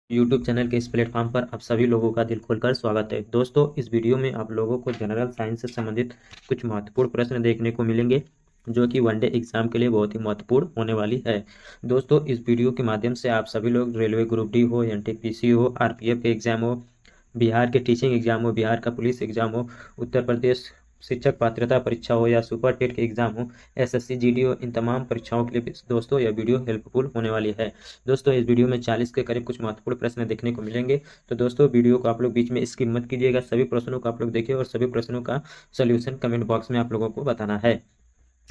YouTube channel के इस platform पर आप सभी लोगों का दिल खोलकर स्वागत है। दोस्तों, इस वीडियो में आप लोगों को जनरल साइंस से संबंधित कुछ महत्वपूर्ण प्रश्न देखने को मिलेंगे जो कि वनडे एग्जाम के लिए बहुत ही महत्वपूर्ण होने वाली है। दोस्तों, इस वीडियो के माध्यम से आप सभी लोग रेलवे ग्रुप डी हो, एनटीपीसी हो, आरपीएफ के एग्जाम हो, बिहार के टीचिंग एग्जाम हो, बिहार का पुलिस एग्जाम हो, उत्तर प्रदेश शिक्षक पात्रता परीक्षा हो या सुपर टेट के एग्जाम हो, एसएससी जीडी हो, इन तमाम परीक्षाओं के लिए दोस्तों यह वीडियो हेल्पफुल होने वाली है। दोस्तों, इस वीडियो में 40 के करीब कुछ महत्वपूर्ण प्रश्न देखने को मिलेंगे। तो दोस्तों, वीडियो को आप लोग बीच में स्किप मत कीजिएगा, सभी प्रश्नों को आप लोग देखिए और सभी प्रश्नों का सोल्यूशन कमेंट बॉक्स में आप लोगों को बताना है।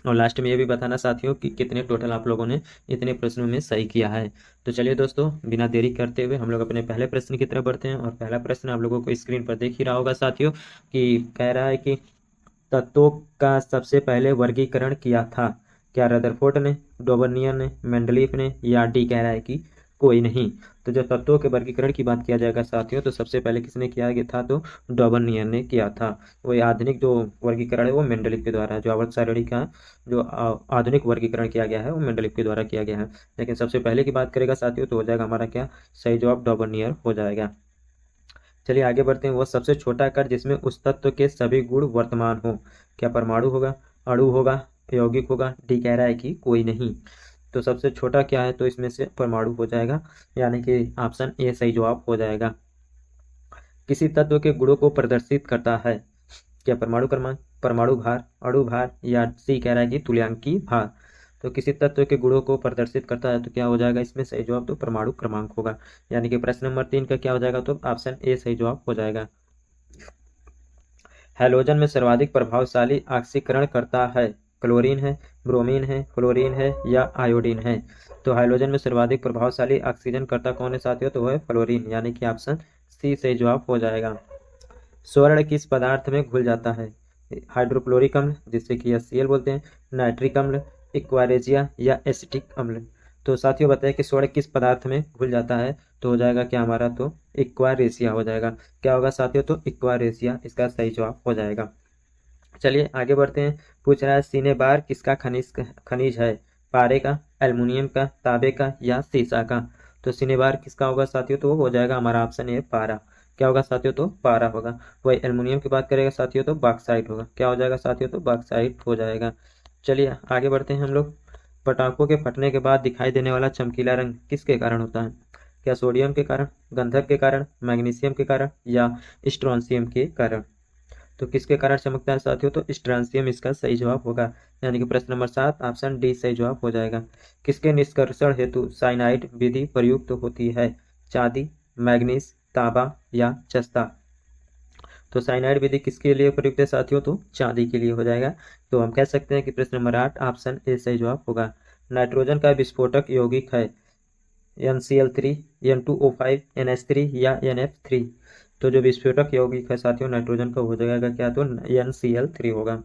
और लास्ट में ये भी बताना साथियों कि कितने टोटल आप लोगों ने इतने प्रश्नों में सही किया है। तो चलिए दोस्तों, बिना देरी करते हुए हम लोग अपने पहले प्रश्न की तरफ बढ़ते हैं। और पहला प्रश्न आप लोगों को स्क्रीन पर देख ही रहा होगा साथियों, कि कह रहा है कि तत्वों का सबसे पहले वर्गीकरण किया था। क्या रदरफोर्ड ने, डोबर्नियर ने, मेंडलीफ ने, या डी कह रहा है कि कोई नहीं। तो जब तत्वों के वर्गीकरण की बात किया जाएगा साथियों, तो सबसे पहले किसने किया गया था? तो डोबर्नियर ने किया था। वही आधुनिक जो वर्गीकरण है वो मेंडलीफ के द्वारा, जो आवर्त सारणी का जो आधुनिक वर्गीकरण किया गया है वो मेंडलीफ के द्वारा किया गया है। लेकिन सबसे पहले की बात करेगा साथियों तो हो जाएगा हमारा क्या? सही जवाब डोबर्नियर हो जाएगा। चलिए आगे बढ़ते हैं। वह सबसे छोटा कण जिसमें उस तत्व के सभी गुण वर्तमान हो। क्या परमाणु होगा, अणु होगा, यौगिक होगा? डी कह रहा है कि कोई नहीं। तो सबसे छोटा क्या है? तो इसमें से परमाणु हो जाएगा, यानी कि ऑप्शन ए सही जवाब हो जाएगा। किसी तत्व के गुणों को प्रदर्शित करता है। क्या परमाणु क्रमांक, परमाणु भार, अणु भार, या सी कह रहा है कि तुल्यांकी भार? तो किसी तत्व के गुणों को प्रदर्शित करता है तो क्या हो जाएगा इसमें सही जवाब? तो परमाणु क्रमांक होगा। यानी कि प्रश्न नंबर 3 का क्या हो जाएगा? तो ऑप्शन ए सही जवाब हो जाएगा। हैलोजन में सर्वाधिक प्रभावशाली ऑक्सीकरण करता है। क्लोरीन है, ब्रोमीन है, फ्लोरीन है, या आयोडीन है? तो हैलोजन में सर्वाधिक प्रभावशाली ऑक्सीजन करता कौन है साथियों? तो वह है फ्लोरीन, यानी कि ऑप्शन सी सही जवाब हो जाएगा। स्वर्ण किस पदार्थ में घुल जाता है? हाइड्रोक्लोरिक अम्ल, जिससे कि HCl बोलते हैं, नाइट्रिक अम्ल, एक्वारेजिया, या एसिटिक अम्ल? तो साथियों बताइए कि स्वर्ण किस पदार्थ में घुल जाता है? तो हो जाएगा क्या हमारा? तो एक्वारेसिया हो जाएगा। क्या होगा साथियों? तो एक्वारेसिया इसका सही जवाब हो जाएगा। चलिए आगे बढ़ते हैं। पूछ रहा है सिनेबार किसका खनिज है? पारे का, एल्युमिनियम का, तांबे का, या सीसा का? तो सिनेबार किसका होगा साथियों? तो वो हो जाएगा हमारा ऑप्शन ए पारा। क्या होगा साथियों? तो पारा होगा। वही एल्युमिनियम की बात करेगा साथियों तो बॉक्साइट होगा। क्या हो जाएगा साथियों? तो बॉक्साइट हो जाएगा। चलिए आगे बढ़ते हैं हम लोग। पटाखों के फटने के बाद दिखाई देने वाला चमकीला रंग किसके कारण होता है? क्या सोडियम के कारण, गंधक के कारण, मैग्नीशियम के कारण, या स्ट्रोंशियम के कारण? तो किसके कारण चमकता है साथियों? तो स्ट्रांसियम इसका सही जवाब होगा। यानी कि प्रश्न नंबर 7 ऑप्शन डी सही जवाब हो जाएगा। किसके निष्कर्षण हेतु साइनाइड विधि प्रयुक्त होती है? चांदी, मैग्नीज, तांबा, या जस्ता? तो साइनाइड विधि किसके लिए प्रयुक्त है साथियों? तो चांदी के लिए हो जाएगा। तो हम कह सकते हैं कि प्रश्न नंबर 8 ऑप्शन ए सही जवाब होगा। नाइट्रोजन का विस्फोटक यौगिक है NCl3, N2O5, NH3, या NF3? तो जो विस्फोटक यौगिक है साथियों नाइट्रोजन का हो जाएगा क्या? तो NCl3 होगा।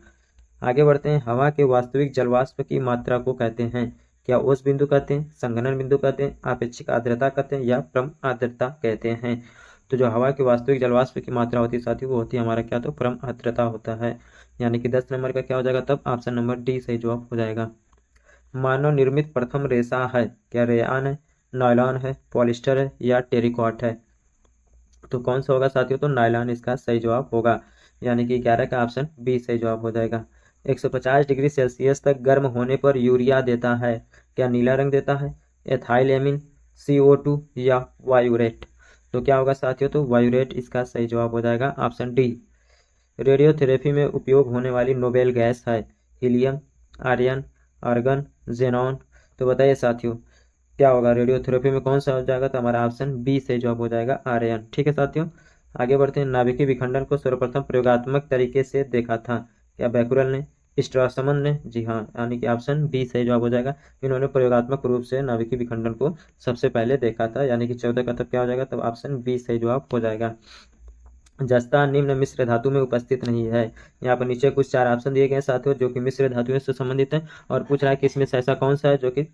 आगे बढ़ते हैं। हवा के वास्तविक जलवाष्प की मात्रा को कहते हैं? क्या ओस बिंदु कहते हैं, संघनन बिंदु कहते हैं, आपेक्षिक आर्द्रता कहते हैं, या परम आर्द्रता कहते हैं? तो जो हवा के वास्तविक जलवाष्प की मात्रा होती है साथियों वो होती है हमारा क्या? तो परम आर्द्रता होता है। यानी कि 10 नंबर का क्या हो जाएगा? तब ऑप्शन नंबर डी सही जवाब हो जाएगा। मानव निर्मित प्रथम रेशा है? क्या रेयान है, नायलॉन है, पॉलिस्टर है, या टेरिकॉट है? तो कौन सा होगा साथियों? तो नायलॉन इसका सही जवाब होगा। यानी कि 11 का ऑप्शन बी सही जवाब हो जाएगा। 150 डिग्री सेल्सियस तक गर्म होने पर यूरिया देता है? क्या नीला रंग देता है, एथाइल एमिन, CO2, या वायुरेट? तो क्या होगा साथियों? तो वायुरेट इसका सही जवाब हो जाएगा, ऑप्शन डी। रेडियोथेरेपी में उपयोग होने वाली नोबेल गैस है? हीलियम, आर्यन, आर्गन, जेनॉन? तो बताइए साथियों क्या होगा? रेडियोथेरेपी में कौन सा हो जाएगा? तो हमारा ऑप्शन बी से जवाब हो जाएगा, आर्यन। ठीक है साथियों, आगे बढ़ते हैं। नाभिकीय विखंडन को सर्वप्रथम प्रयोगात्मक तरीके से देखा था? क्या बैकुरल ने, स्ट्रासमन ने? जी हाँ, यानी कि ऑप्शन बी से जवाब हो जाएगा। इन्होंने प्रयोगात्मक रूप से नाभिकीय विखंडन को सबसे पहले देखा था। यानी कि 14 का तब क्या हो जाएगा? तब ऑप्शन बी से जवाब हो जाएगा। जस्ता निम्न मिश्र धातु में उपस्थित नहीं है? यहाँ पर नीचे कुछ 4 ऑप्शन दिए गए हैं साथियों जो कि मिश्र धातुओं से संबंधित है, और पूछ रहा है कि इसमें से ऐसा कौन सा है जो कि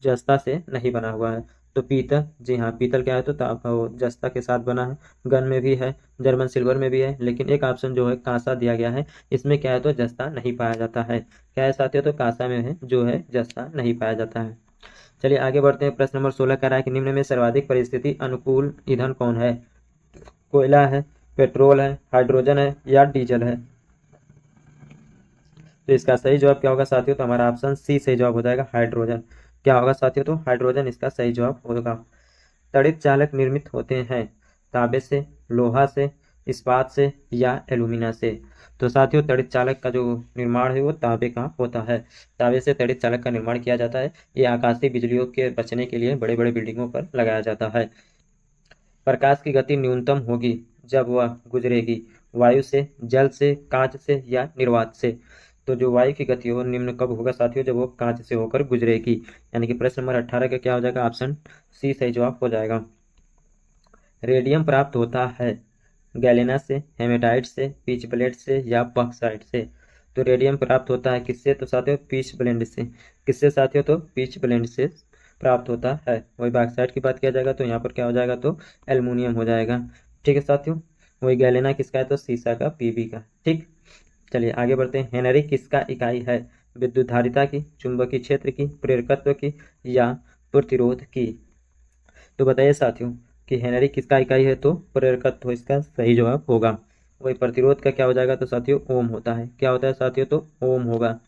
जस्ता से नहीं बना हुआ है? तो पीतल, जी हाँ पीतल क्या है? तो वो जस्ता के साथ बना है। गन में भी है, जर्मन सिल्वर में भी है, लेकिन एक ऑप्शन जो है कांसा दिया गया है, इसमें क्या है? तो जस्ता नहीं पाया जाता है। क्या है साथियों? तो कांसा में है जो है जस्ता नहीं पाया जाता है। चलिए आगे बढ़ते हैं। प्रश्न नंबर 16 कह रहा है कि निम्न में सर्वाधिक परिस्थिति अनुकूल ईंधन कौन है? कोयला है, पेट्रोल है, हाइड्रोजन है या डीजल है? तो इसका सही जवाब क्या होगा साथियों? तो हमारा ऑप्शन सी सही जवाब हो जाएगा, हाइड्रोजन। क्या होगा साथियों? तो हाइड्रोजन इसका सही जवाब होगा। तड़ित चालक निर्मित होते हैं तांबे से, लोहा से, इस्पात से या एल्यूमिना से? तो साथियों तड़ित चालक का जो निर्माण है वो तांबे का होता है। तांबे से तड़ित चालक का निर्माण किया जाता है। ये आकाशीय बिजलियों के बचने के लिए बड़े बड़े बिल्डिंगों पर लगाया जाता है। प्रकाश की गति न्यूनतम होगी जब वह गुजरेगी वायु से, जल से, कांच से या निर्वात से? तो जो वायु की गति हो निम्न कब होगा साथियों? जब वो कांच से होकर गुजरेगी। यानी कि प्रश्न नंबर 18 का क्या हो जाएगा? ऑप्शन सी सही जवाब हो जाएगा। रेडियम प्राप्त होता है गैलेना से, हेमेटाइट से, पिच ब्लेंड से या बॉक्साइट से? तो रेडियम प्राप्त होता है किससे? तो साथियों पिच ब्लेंड से। किससे साथियों? तो पिच ब्लेंड से प्राप्त होता है। वही बॉक्साइट की बात किया जाएगा तो यहाँ पर क्या हो जाएगा? तो एल्युमिनियम हो जाएगा। ठीक है साथियों। वही गैलेना किसका है? तो सीसा का, पीबी का। ठीक, चलिए आगे बढ़ते हैं। हेनरी किसका इकाई है? विद्युत धारिता की, चुंबकीय क्षेत्र की, प्रेरकत्व की या प्रतिरोध की? तो बताइए साथियों कि हेनरी किसका इकाई है? तो प्रेरकत्व इसका सही जवाब होगा। वही प्रतिरोध का क्या हो जाएगा? तो साथियों ओम होता है। क्या होता है साथियों? तो ओम होगा।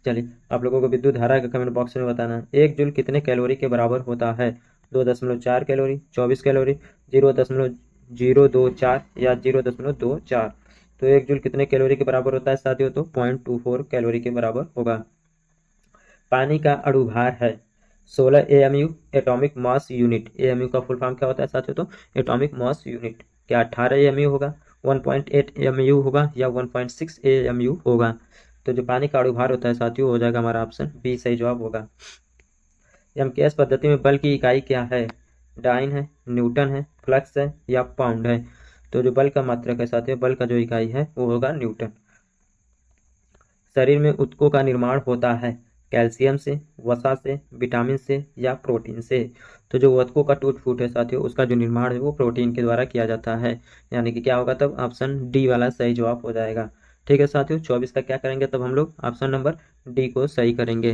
चलिए आप लोगों को विद्युत धारा का कमेंट बॉक्स में बताना है। 1 जूल कितने कैलोरी के बराबर होता है? 2.4 कैलोरी, 24 कैलोरी, 0.024 या 0.24? तो 1 जूल कितने कैलोरी के बराबर होता है साथियों? तो 0.24 कैलोरी के बराबर होगा। पानी का अणुभार है 16 AMU, atomic mass unit. AMU का फुल फॉर्म क्या होता है साथियों? तो एटॉमिक मास यूनिट। क्या 18 AMU होगा, 1.8 AMU होगा या 1.6 AMU होगा? तो जो पानी का अणुभार होता है साथियों हो जाएगा हमारा ऑप्शन बी सही जवाब होगा। MKS पद्धति में बल की इकाई क्या है? डाइन है, न्यूटन है, फ्लक्स है या पाउंड है? तो जो बल का मात्रक है साथियों, बल का जो इकाई है वो होगा न्यूटन। शरीर में ऊतकों का निर्माण होता है कैल्शियम से, वसा से, विटामिन से या प्रोटीन से? तो जो ऊतकों का टूट फूट है साथियों उसका जो निर्माण है वो प्रोटीन के द्वारा किया जाता है। यानी कि क्या होगा तब? ऑप्शन डी वाला सही जवाब हो जाएगा। ठीक है साथियों, 24 का क्या करेंगे तब हम लोग? ऑप्शन नंबर डी को सही करेंगे।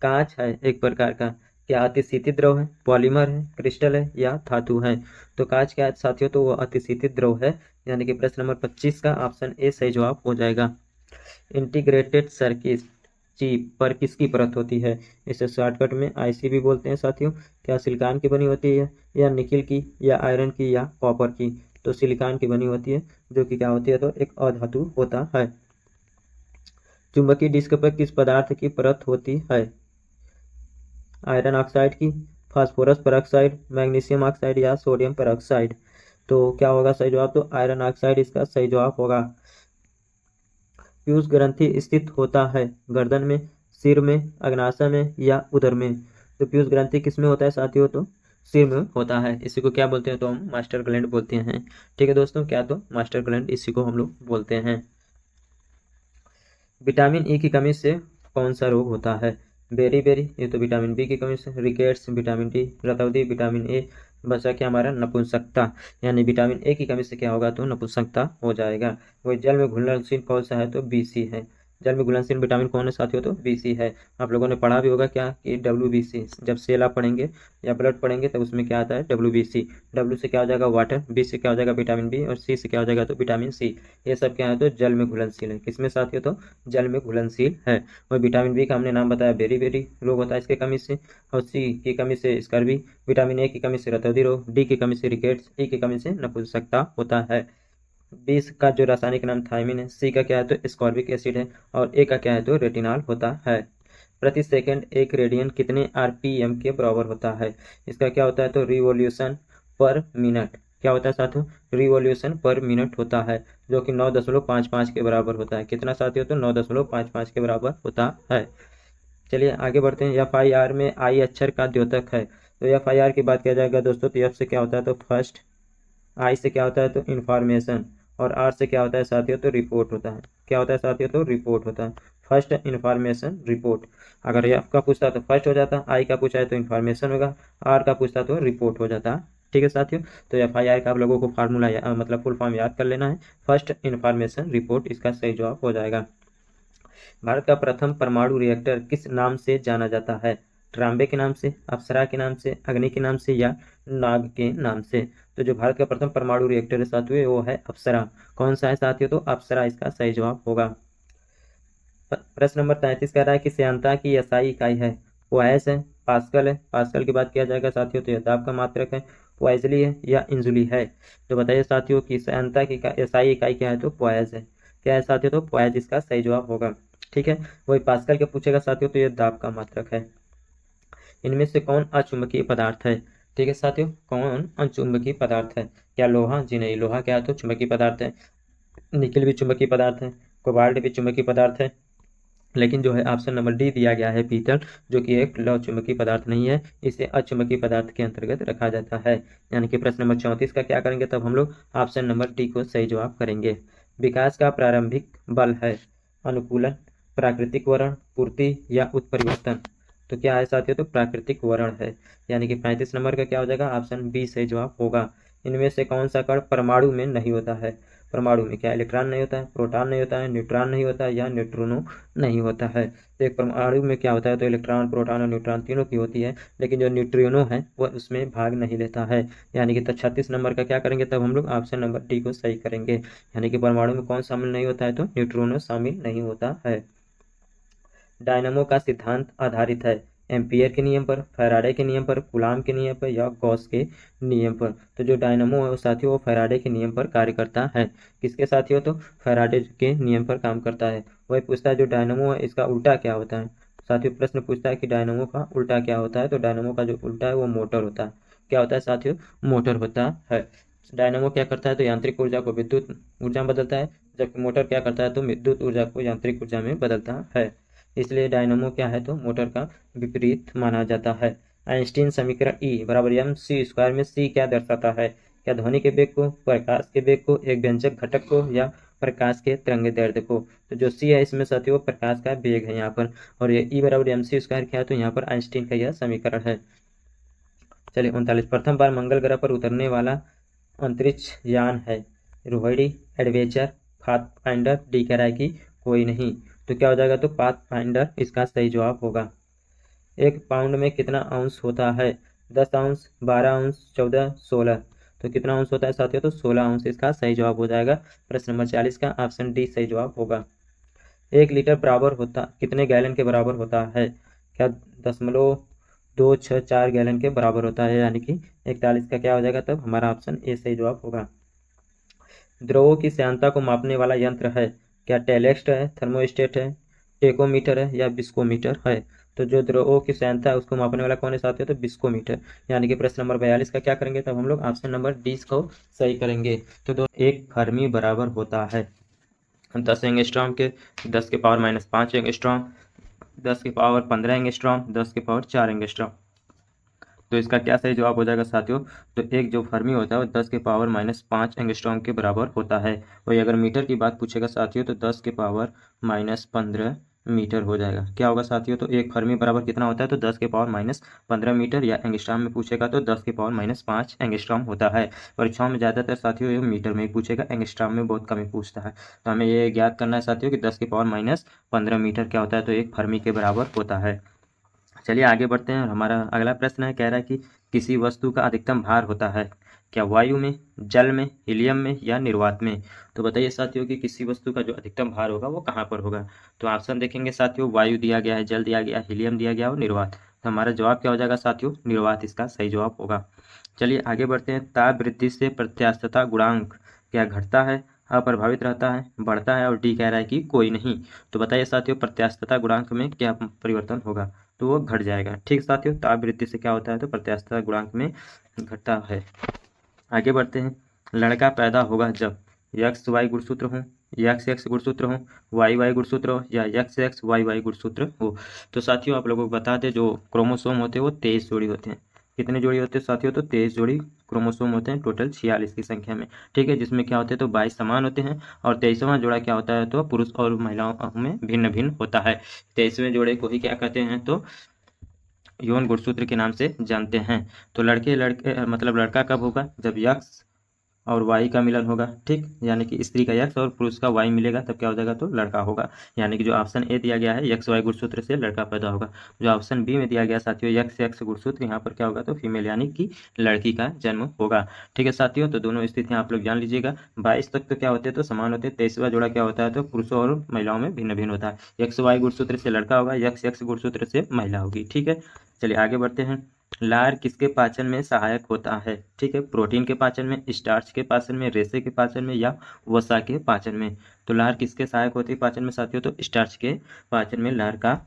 कांच है एक प्रकार का, क्या अतिशीतित द्रव है, पॉलीमर है, क्रिस्टल है या धातु है? तो कांच क्या है साथियों? तो वो अतिशीतित द्रव है। यानी कि प्रश्न नंबर 25 का ऑप्शन ए सही जवाब हो जाएगा। इंटीग्रेटेड सर्किट चिप पर किसकी परत होती है? इसे शॉर्टकट में आईसी भी बोलते हैं साथियों। क्या सिलिकॉन की बनी होती है या निकिल की या आयरन की या कॉपर की? तो सिलिकॉन की बनी होती है, जो कि क्या होती है? तो एक अधातु होता है। चुंबकीय डिस्क पर किस पदार्थ की परत होती है? आयरन ऑक्साइड की, फास्फोरस पेरोक्साइड, मैग्नीशियम ऑक्साइड या सोडियम पेरोक्साइड? तो क्या होगा सही जवाब? तो आयरन ऑक्साइड इसका सही जवाब होगा। पीयूष ग्रंथि स्थित होता है गर्दन में, सिर में, अग्नाशय में या उदर में? तो पीयूष ग्रंथि किस में होता है साथियों? तो सिर में होता है। इसी को क्या बोलते हैं? तो हम मास्टर ग्लैंड बोलते हैं। ठीक है दोस्तों, क्या? तो मास्टर ग्लैंड इसी को हम लोग बोलते हैं। विटामिन ई की कमी से कौन सा रोग होता है? बेरी बेरी, ये तो विटामिन बी की कमी से, रिकेट्स विटामिन डी, रतौंधी विटामिन ए, बचा क्या हमारा? नपुंसकता। यानी विटामिन ए की कमी से क्या होगा? तो नपुंसकता हो जाएगा। वही जल में घुलनशील कौन सा है? तो बीसी है। जल में घुलनशील विटामिन कौन है साथियों? तो बीसी है। आप लोगों ने पढ़ा भी होगा क्या कि WBC, जब सेल आप पढ़ेंगे या ब्लड पढ़ेंगे तब उसमें क्या आता है? WBC। डब्ल्यू से क्या हो जाएगा? वाटर, बी से क्या हो जाएगा? विटामिन बी, और सी से क्या हो जाएगा? तो विटामिन सी। ये सब क्या है? तो जल में घुलनशील है। किसमें साथियों? तो जल में घुलनशील है। और विटामिन बी का हमने नाम बताया, बेरी बेरी रोग होता है इसके कमी से, और सी की कमी से स्कर्वी, विटामिन ए की कमी से रतौंधी रोग, डी की कमी से रिकेट्स, ई की कमी से नपुंसकता होता है। बी का जो रासायनिक नाम थायमिन है, सी का क्या है? तो स्कॉर्बिक एसिड है, और ए का क्या है? तो रेटिनॉल होता है। प्रति सेकंड एक रेडियन कितने RPM के बराबर होता है? इसका क्या होता है? तो रिवॉल्यूशन पर मिनट। क्या होता है साथियों? रिवॉल्यूशन पर मिनट होता है, जो कि 9.55 के बराबर होता है। कितना साथियों? तो 9.55 के बराबर होता है। चलिए आगे बढ़ते हैं। FIR में आई अक्षर का द्योतक है। तो FIR की बात किया जाएगा दोस्तों तो एफ से क्या होता है? तो फर्स्ट, आई से क्या होता है? तो इन्फॉर्मेशन, और आर से क्या होता है साथियों? तो रिपोर्ट होता है। क्या होता है साथियों? तो रिपोर्ट होता है। First information report. अगर एफ का पूछता तो फर्स्ट हो जाता, आई का पूछा है तो इन्फॉर्मेशन होगा, आर का पूछता तो रिपोर्ट हो जाता। ठीक है साथियों, तो FIR का आप लोगों को फार्मूला मतलब फुल फॉर्म याद कर लेना है। फर्स्ट इन्फॉर्मेशन रिपोर्ट इसका सही जवाब हो जाएगा। भारत का प्रथम परमाणु रिएक्टर किस नाम से जाना जाता है? ट्राम्बे के नाम से, अप्सरा के नाम से, अग्नि के नाम से या नाग के नाम से। तो जो भारत का प्रथम परमाणु रिएक्टर है साथियों वो है अप्सरा। कौन सा है साथियों? तो अप्सरा इसका सही जवाब होगा। प्रश्न नंबर 33 कह रहा है कि श्यानता की एसआई इकाई है। पोएस है, पास्कल है, पास्कल की बात किया जाएगा साथियों तो यह दाब का मात्रक है, पोएजली है या इंजुली है। तो बताइए साथियों कि श्यानता की एसआई इकाई क्या है? तो पोएस है। क्या है साथियों? तो पोएस इसका सही जवाब होगा। ठीक है, वही पास्कल के पूछेगा साथियों तो यह दाब का मात्रक है। इनमें से कौन अचुंबकीय पदार्थ है? ठीक है साथियों, कौन अचुंबकीय पदार्थ है? क्या लोहा? जी नहीं, लोहा क्या है? तो चुंबकीय पदार्थ है। निकिल भी चुंबकीय पदार्थ है, कोबाल्ट भी चुंबकीय पदार्थ है, लेकिन जो है ऑप्शन नंबर डी दिया गया है पीतल, जो कि एक लौह चुंबकीय पदार्थ नहीं है, इसे अचुंबकीय पदार्थ के अंतर्गत रखा जाता है। यानी कि प्रश्न नंबर 34 का क्या करेंगे? तब हम लोग ऑप्शन नंबर डी को सही जवाब करेंगे। विकास का प्रारंभिक बल है अनुकूलन, प्राकृतिक वरण, पूर्ति या उत्परिवर्तन। तो क्या है साथियों? तो प्राकृतिक वरण है। यानी कि 35 नंबर का क्या हो जाएगा? ऑप्शन बी सही जवाब होगा। इनमें से कौन सा कण परमाणु में नहीं होता है? परमाणु में क्या इलेक्ट्रॉन नहीं होता है, प्रोटॉन नहीं होता है, न्यूट्रॉन नहीं होता है या न्यूट्रिनो नहीं होता है? तो एक परमाणु में क्या होता है? तो इलेक्ट्रॉन, प्रोटॉन और न्यूट्रॉन तीनों की होती है, लेकिन जो न्यूट्रिनो है वह उसमें भाग नहीं लेता है। यानी कि 36 नंबर का क्या करेंगे? तब हम लोग ऑप्शन नंबर डी को सही करेंगे। यानी कि परमाणु में कौन शामिल नहीं होता है? तो न्यूट्रिनो शामिल नहीं होता है। डायनामो का सिद्धांत आधारित है एम्पियर के नियम पर, फैराडे के नियम पर, कूलाम के नियम पर या गॉस के नियम पर। तो जो डायनामो है साथियों वो फैराडे के नियम पर कार्य करता है। किसके साथियों? तो फैराडे के नियम पर काम करता है। वही पूछता है जो डायनामो है इसका उल्टा क्या होता है? साथियों प्रश्न पूछता है कि डायनामो का उल्टा क्या होता है? तो डायनामो का जो उल्टा है वो मोटर होता है। क्या होता है साथियों? मोटर होता है। डायनामो क्या करता है? तो यांत्रिक ऊर्जा को विद्युत ऊर्जा में बदलता है, जबकि मोटर क्या करता है? तो विद्युत ऊर्जा को यांत्रिक ऊर्जा में बदलता है। इसलिए डायनामो क्या है? तो मोटर का विपरीत माना जाता है। आइंस्टीन समीकरण ई बराबर एम सी स्क्वायर में सी क्या दर्शाता है? क्या ध्वनि के वेग को, प्रकाश के वेग को, एक व्यंजक घटक को या प्रकाश के तरंग दैर्ध्य को? तो जो सी है इसमें साथियों प्रकाश का वेग है यहाँ पर, और ये ई बराबर एम सी स्क्वायर क्या है? तो यहाँ पर आइंस्टीन का यह समीकरण है। चलिए 39, प्रथम बार मंगल ग्रह पर उतरने वाला अंतरिक्ष यान है रोहिणी, एडवेंचर, पाथफाइंडर, डी कह रहा है कि कोई नहीं। तो क्या हो जाएगा? तो पाथफाइंडर इसका सही जवाब होगा। एक पाउंड में कितना अंश होता है? 10 अंश, 12 अंश, 14, 16। तो कितना अंश होता है साथियों? तो 16 अंश इसका सही जवाब हो जाएगा। प्रश्न नंबर 40 का ऑप्शन डी सही जवाब होगा। 1 लीटर बराबर होता कितने गैलन के बराबर होता है? क्या 0.264 गैलन के बराबर होता है? यानी कि 41 का क्या हो जाएगा? तब हमारा ऑप्शन ए सही जवाब होगा। द्रवों की श्यानता को मापने वाला यंत्र है। क्या टेलेक्स्ट है, थर्मोस्टेट है, टेकोमीटर है या बिस्कोमीटर है? तो जो द्रवों की श्यानता है उसको मापने वाला कौन है साथियों? तो बिस्कोमीटर। यानी कि प्रश्न नंबर 42 का क्या करेंगे? तब हम लोग ऑप्शन नंबर डी को सही करेंगे। तो एक फर्मी बराबर होता है 10 एंगस्ट्रॉम के, 10 के पावर -5 एंगस्ट्रॉम, 10 के पावर 15 एंगस्ट्रॉम, 10 के पावर 4 एंगस्ट्रॉम। तो इसका क्या सही जवाब हो जाएगा साथियों? तो एक जो फर्मी होता है वो 10 के पावर -5 एंगस्ट्रॉम के बराबर होता है। वही अगर मीटर की बात पूछेगा साथियों तो 10 के पावर -15 मीटर हो जाएगा। क्या होगा साथियों? तो एक फर्मी बराबर कितना होता है? तो 10 के पावर -15 मीटर, या एंगस्ट्रॉम में पूछेगा तो 10 के पावर -5 एंगस्ट्रॉम होता है। परीक्षाओं में ज़्यादातर साथियों ये मीटर में ही पूछेगा, एंगस्ट्रॉम में बहुत कम ही पूछता है। तो हमें ये ज्ञात करना है साथियों कि 10 के पावर -15 मीटर क्या होता है? तो एक फर्मी के बराबर होता है। चलिए आगे बढ़ते हैं। हमारा अगला प्रश्न है, कह रहा है कि किसी वस्तु का अधिकतम भार होता है। क्या वायु में, जल में, हीलियम में या निर्वात में? तो बताइए साथियों कि किसी वस्तु का जो अधिकतम भार होगा वो कहाँ पर होगा? तो ऑप्शन देखेंगे साथियों, वायु दिया गया है, जल दिया गया, हीलियम दिया गया और निर्वात। तो हमारा जवाब क्या हो जाएगा साथियों? निर्वात इसका सही जवाब होगा। चलिए आगे बढ़ते हैं। ताप वृद्धि से प्रत्यास्थता गुणांक क्या घटता है, अप्रभावित रहता है, बढ़ता है, और डी कह रहा है कि कोई नहीं। तो बताइए साथियों प्रत्यास्थता गुणांक में क्या परिवर्तन होगा? तो वो घट जाएगा। ठीक साथियों, ताप वृद्धि से क्या होता है? तो प्रत्यास्थता गुणांक में घटता है। आगे बढ़ते हैं। लड़का पैदा होगा जब यक्स वाई गुणसूत्र हो, यक्स एक्स गुणसूत्र हो, वाई वाई गुणसूत्र हो या यक्स एक्स वाई वाई गुणसूत्र हो। तो साथियों आप लोगों को बता दें जो क्रोमोसोम होते हैं वो 23 जोड़ी होते हैं। कितने जोड़ी होते हैं साथियों? तो 23 जोड़ी क्रोमोसोम होते हैं, टोटल 46 की संख्या में। ठीक है, जिसमें क्या होते हैं? तो 22 समान होते हैं और 23वां जोड़ा क्या होता है? तो पुरुष और महिलाओं में भिन्न भिन्न होता है। 23वें जोड़े को ही क्या कहते हैं? तो यौन गुणसूत्र के नाम से जानते हैं। तो लड़के मतलब लड़का कब होगा? जब यक्स और वाई का मिलन होगा, ठीक, यानी कि स्त्री का एक्स और पुरुष का वाई मिलेगा, तब क्या हो जाएगा, तो लड़का होगा। यानी कि जो ऑप्शन ए दिया गया है एक्स वाई गुणसूत्र से लड़का पैदा होगा। जो ऑप्शन बी में दिया गया साथियों एक्स एक्स गुणसूत्र, यहाँ पर क्या होगा, तो फीमेल यानी कि लड़की का जन्म होगा। ठीक है साथियों, तो दोनों स्थितियाँ आप लोग जान लीजिएगा। 22 तक तो क्या होते हैं, तो समान होते हैं। 23वां जोड़ा क्या होता है, तो पुरुषों और महिलाओं में भिन्न भिन्न होता है। एक्स वाई गुणसूत्र से लड़का होगा, एक्स एक्स गुणसूत्र से महिला होगी। ठीक है, चलिए आगे बढ़ते हैं। लार किसके पाचन में सहायक होता है? ठीक है, प्रोटीन के पाचन में, स्टार्च के पाचन में, रेशे के पाचन में या वसा के पाचन में। तो लार किसके सहायक होती है पाचन में साथियों, तो स्टार्च के पाचन में लार का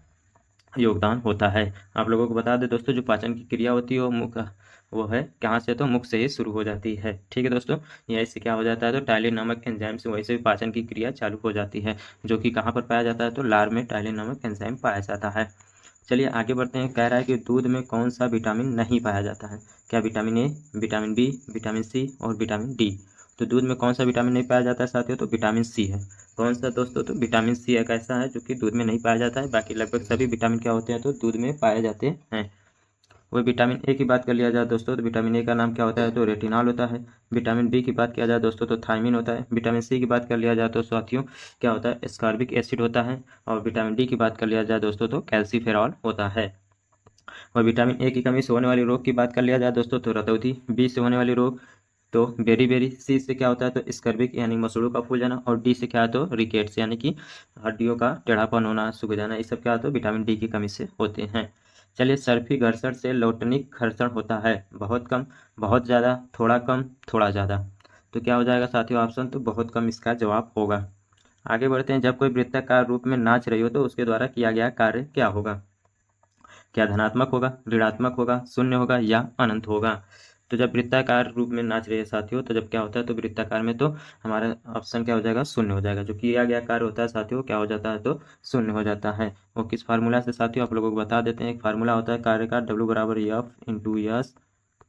योगदान होता है। आप लोगों को बता दें दोस्तों, जो पाचन की क्रिया होती है वो है कहाँ से, तो मुख से ही शुरू हो जाती है। ठीक है दोस्तों, यह इससे क्या हो जाता है, तो टाइलिन नामक एंजाइम से वैसे भी पाचन की क्रिया चालू हो जाती है, जो कि कहाँ पर पाया जाता है, तो लार में टाइलिन नामक एंजाइम पाया जाता है। चलिए आगे बढ़ते हैं। कह रहा है कि दूध में कौन सा विटामिन नहीं पाया जाता है? क्या vitamin A, vitamin B, vitamin C और विटामिन डी। तो दूध में कौन सा विटामिन नहीं पाया जाता है साथियों, तो विटामिन सी है। कौन सा दोस्तों, तो विटामिन सी एक ऐसा है जो कि दूध में नहीं पाया जाता है। बाकी लगभग सभी विटामिन क्या होते हैं, तो दूध में पाए जाते हैं। वही विटामिन ए की बात कर लिया जाए दोस्तों, तो विटामिन ए का नाम क्या होता है, तो रेटिनॉल होता है। विटामिन बी की बात किया जाए दोस्तों, तो थायमिन होता है। विटामिन सी की बात कर लिया जाए तो साथियों क्या होता है, एस्कॉर्बिक एसिड होता है। और विटामिन डी की बात कर लिया जाए दोस्तों, तो कैल्सीफेरॉल होता है। और विटामिन ए की कमी से होने वाले रोग की बात कर लिया जाए दोस्तों, तो रतौंधी। बी से होने वाले रोग तो बेरी। सी से क्या होता है, तो स्कर्विक यानी मसूड़ों का फूल जाना। और डी से क्या है, तो रिकेट्स यानी कि हड्डियों का टेढ़ापन होना, सूख जाना। ये सब क्या है, तो विटामिन डी की कमी से होते हैं। चलिए, सर्फी घर्षण से लोटनिक घर्षण होता है? बहुत कम, बहुत ज़्यादा, थोड़ा कम, थोड़ा ज़्यादा। तो क्या हो जाएगा साथियों ऑप्शन, तो बहुत कम इसका जवाब होगा। आगे बढ़ते हैं। जब कोई वृत्ताकार रूप में नाच रही हो तो उसके द्वारा किया गया कार्य क्या होगा? क्या धनात्मक होगा, ऋणात्मक होगा, शून्य होगा या अनंत होगा? तो जब वृत्ताकार रूप में नाच रहे हैं साथियों, तो जब क्या होता है, तो वृत्ताकार में तो हमारा ऑप्शन क्या हो जाएगा, शून्य हो जाएगा। जो किया गया कार्य होता है साथियों क्या हो जाता है, तो शून्य हो जाता है। वो किस फार्मूला से साथियों आप लोगों को बता देते हैं। एक फार्मूला होता है कार्य का, W बराबर F into S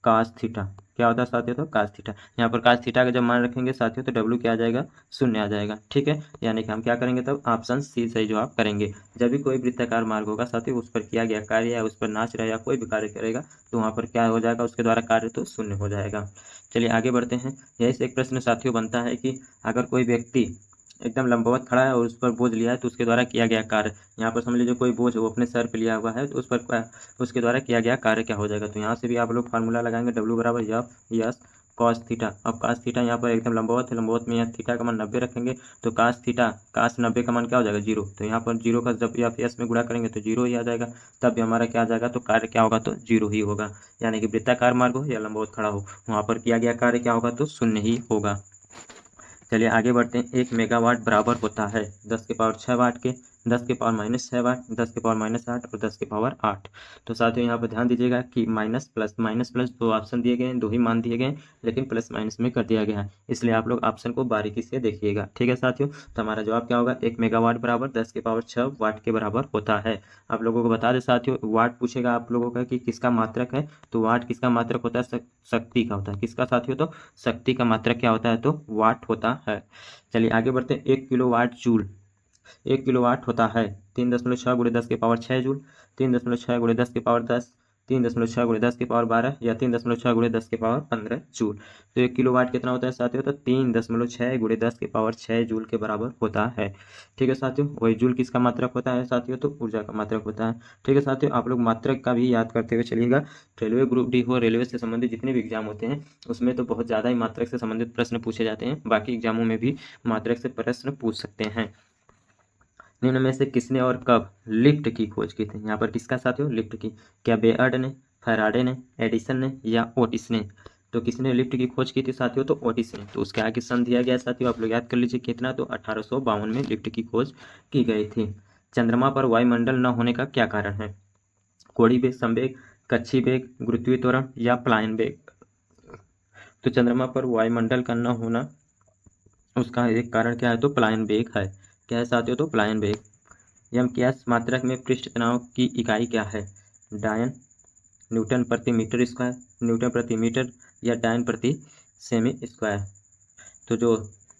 cos theta. क्या होता है साथियों, तो कास थीटा। यहाँ पर कास थीटा का जब मान रखेंगे साथियों, तो डब्ल्यू क्या आ जाएगा, शून्य आ जाएगा। ठीक है, यानी कि हम क्या करेंगे, तब ऑप्शन सी सही जवाब करेंगे। जब भी कोई वृत्ताकार मार्ग होगा साथियों, उस पर किया गया कार्य या उस पर नाच रहा या कोई भी कार्य करेगा, तो वहाँ पर क्या हो जाएगा, उसके द्वारा कार्य तो शून्य हो जाएगा। चलिए आगे बढ़ते हैं। यही से एक प्रश्न साथियों बनता है कि अगर कोई व्यक्ति एकदम लंबवत खड़ा है और उस पर बोझ लिया है, तो उसके द्वारा किया गया कार्य, यहाँ पर समझ लीजिए कोई बोझ वो अपने सर पे लिया हुआ है, तो उस पर उसके द्वारा किया गया कार्य क्या हो जाएगा। तो यहाँ से भी आप लोग फार्मूला लगाएंगे, W बराबर एफ यस कॉस थीटा। अब कास थीटा यहाँ पर एकदम लंबवत है, लंबवत में यहाँ थीटा का मान 90 रखेंगे, तो कास थीटा कास 90 का मान क्या हो जाएगा, जीरो। तो यहाँ पर जीरो का जब एफ एस में गुणा करेंगे तो जीरो ही आ जाएगा। तब भी हमारा क्या आ जाएगा, तो कार्य क्या होगा, तो जीरो ही होगा। यानी कि वृत्ताकार मार्ग हो या लंबवत खड़ा हो, वहाँ पर किया गया कार्य क्या होगा, तो शून्य ही होगा। चलिए आगे बढ़ते हैं। 1 मेगावाट बराबर होता है 10 के पावर 6 वाट के, 10 के पावर -6 वाट, 10 के पावर -8 और 10 के पावर 8। तो साथियों यहाँ पर ध्यान दीजिएगा कि माइनस प्लस दो ऑप्शन दिए गए हैं, दो ही मान दिए गए हैं, लेकिन प्लस माइनस में कर दिया गया है, इसलिए आप लोग ऑप्शन को बारीकी से देखिएगा। ठीक है साथियों, तो हमारा जवाब क्या होगा, 1 मेगावाट बराबर 10 के पावर 6 वाट के बराबर होता है। आप लोगों को बता दें साथियों, वाट पूछेगा आप लोगों का कि किसका मात्रक है, तो वाट किसका मात्रक होता है, शक्ति का होता है। किसका साथियों, तो शक्ति का मात्रक क्या होता है, तो वाट होता है। चलिए आगे बढ़ते हैं। 1 किलोवाट जूल, 1 किलोवाट होता है 3.6 गुणे 10 के पावर 6 जूल, 3.6 गुणे 10 के पावर 10, 3.6 गुणे 10 के पावर 12 या 3.6 गुणे 10 के पावर 15 जूल। तो 1 किलोवाट कितना होता है साथियों, तो 3.6 गुणे 10 के पावर 6 जूल के बराबर होता है। ठीक है साथियों, वही जूल किसका मात्रक होता है साथियों, तो ऊर्जा का मात्रक होता है। ठीक है साथियों, आप लोग मात्रक का भी याद करते हुए चलिएगा। रेलवे ग्रुप डी हो, रेलवे से संबंधित जितने भी एग्जाम होते हैं उसमें तो बहुत ज़्यादा ही मात्रक से संबंधित प्रश्न पूछे जाते हैं, बाकी एग्जामों में भी मात्रक से प्रश्न पूछ सकते हैं। निम्न में से किसने और कब लिफ्ट की खोज की थी? यहाँ पर किसका साथियों, लिफ्ट की। क्या बेअर्ड ने, फैराडे ने, एडिसन ने या ओटिस ने? तो किसने लिफ्ट की खोज की थी साथियों, तो ओटिस ने। तो उसके आगे सन दिया गया साथियों, आप लोग याद कर लीजिए कितना, तो 1852 में लिफ्ट की खोज की गई थी। चंद्रमा पर वायुमंडल न होने का क्या कारण है? कोणीय वेग, संवेग, कक्षीय वेग, गुरुत्वीय त्वरण या प्लायन वेग। तो चंद्रमा पर वायुमंडल का न होना, उसका एक कारण क्या है, तो प्लायन वेग है। क्या है साथियों, तो प्लायन वेग। एम के एस मात्रक में पृष्ठ तनाव की इकाई क्या है? डायन, न्यूटन प्रति मीटर स्क्वायर, न्यूटन प्रति मीटर या डायन प्रति सेमी स्क्वायर। तो जो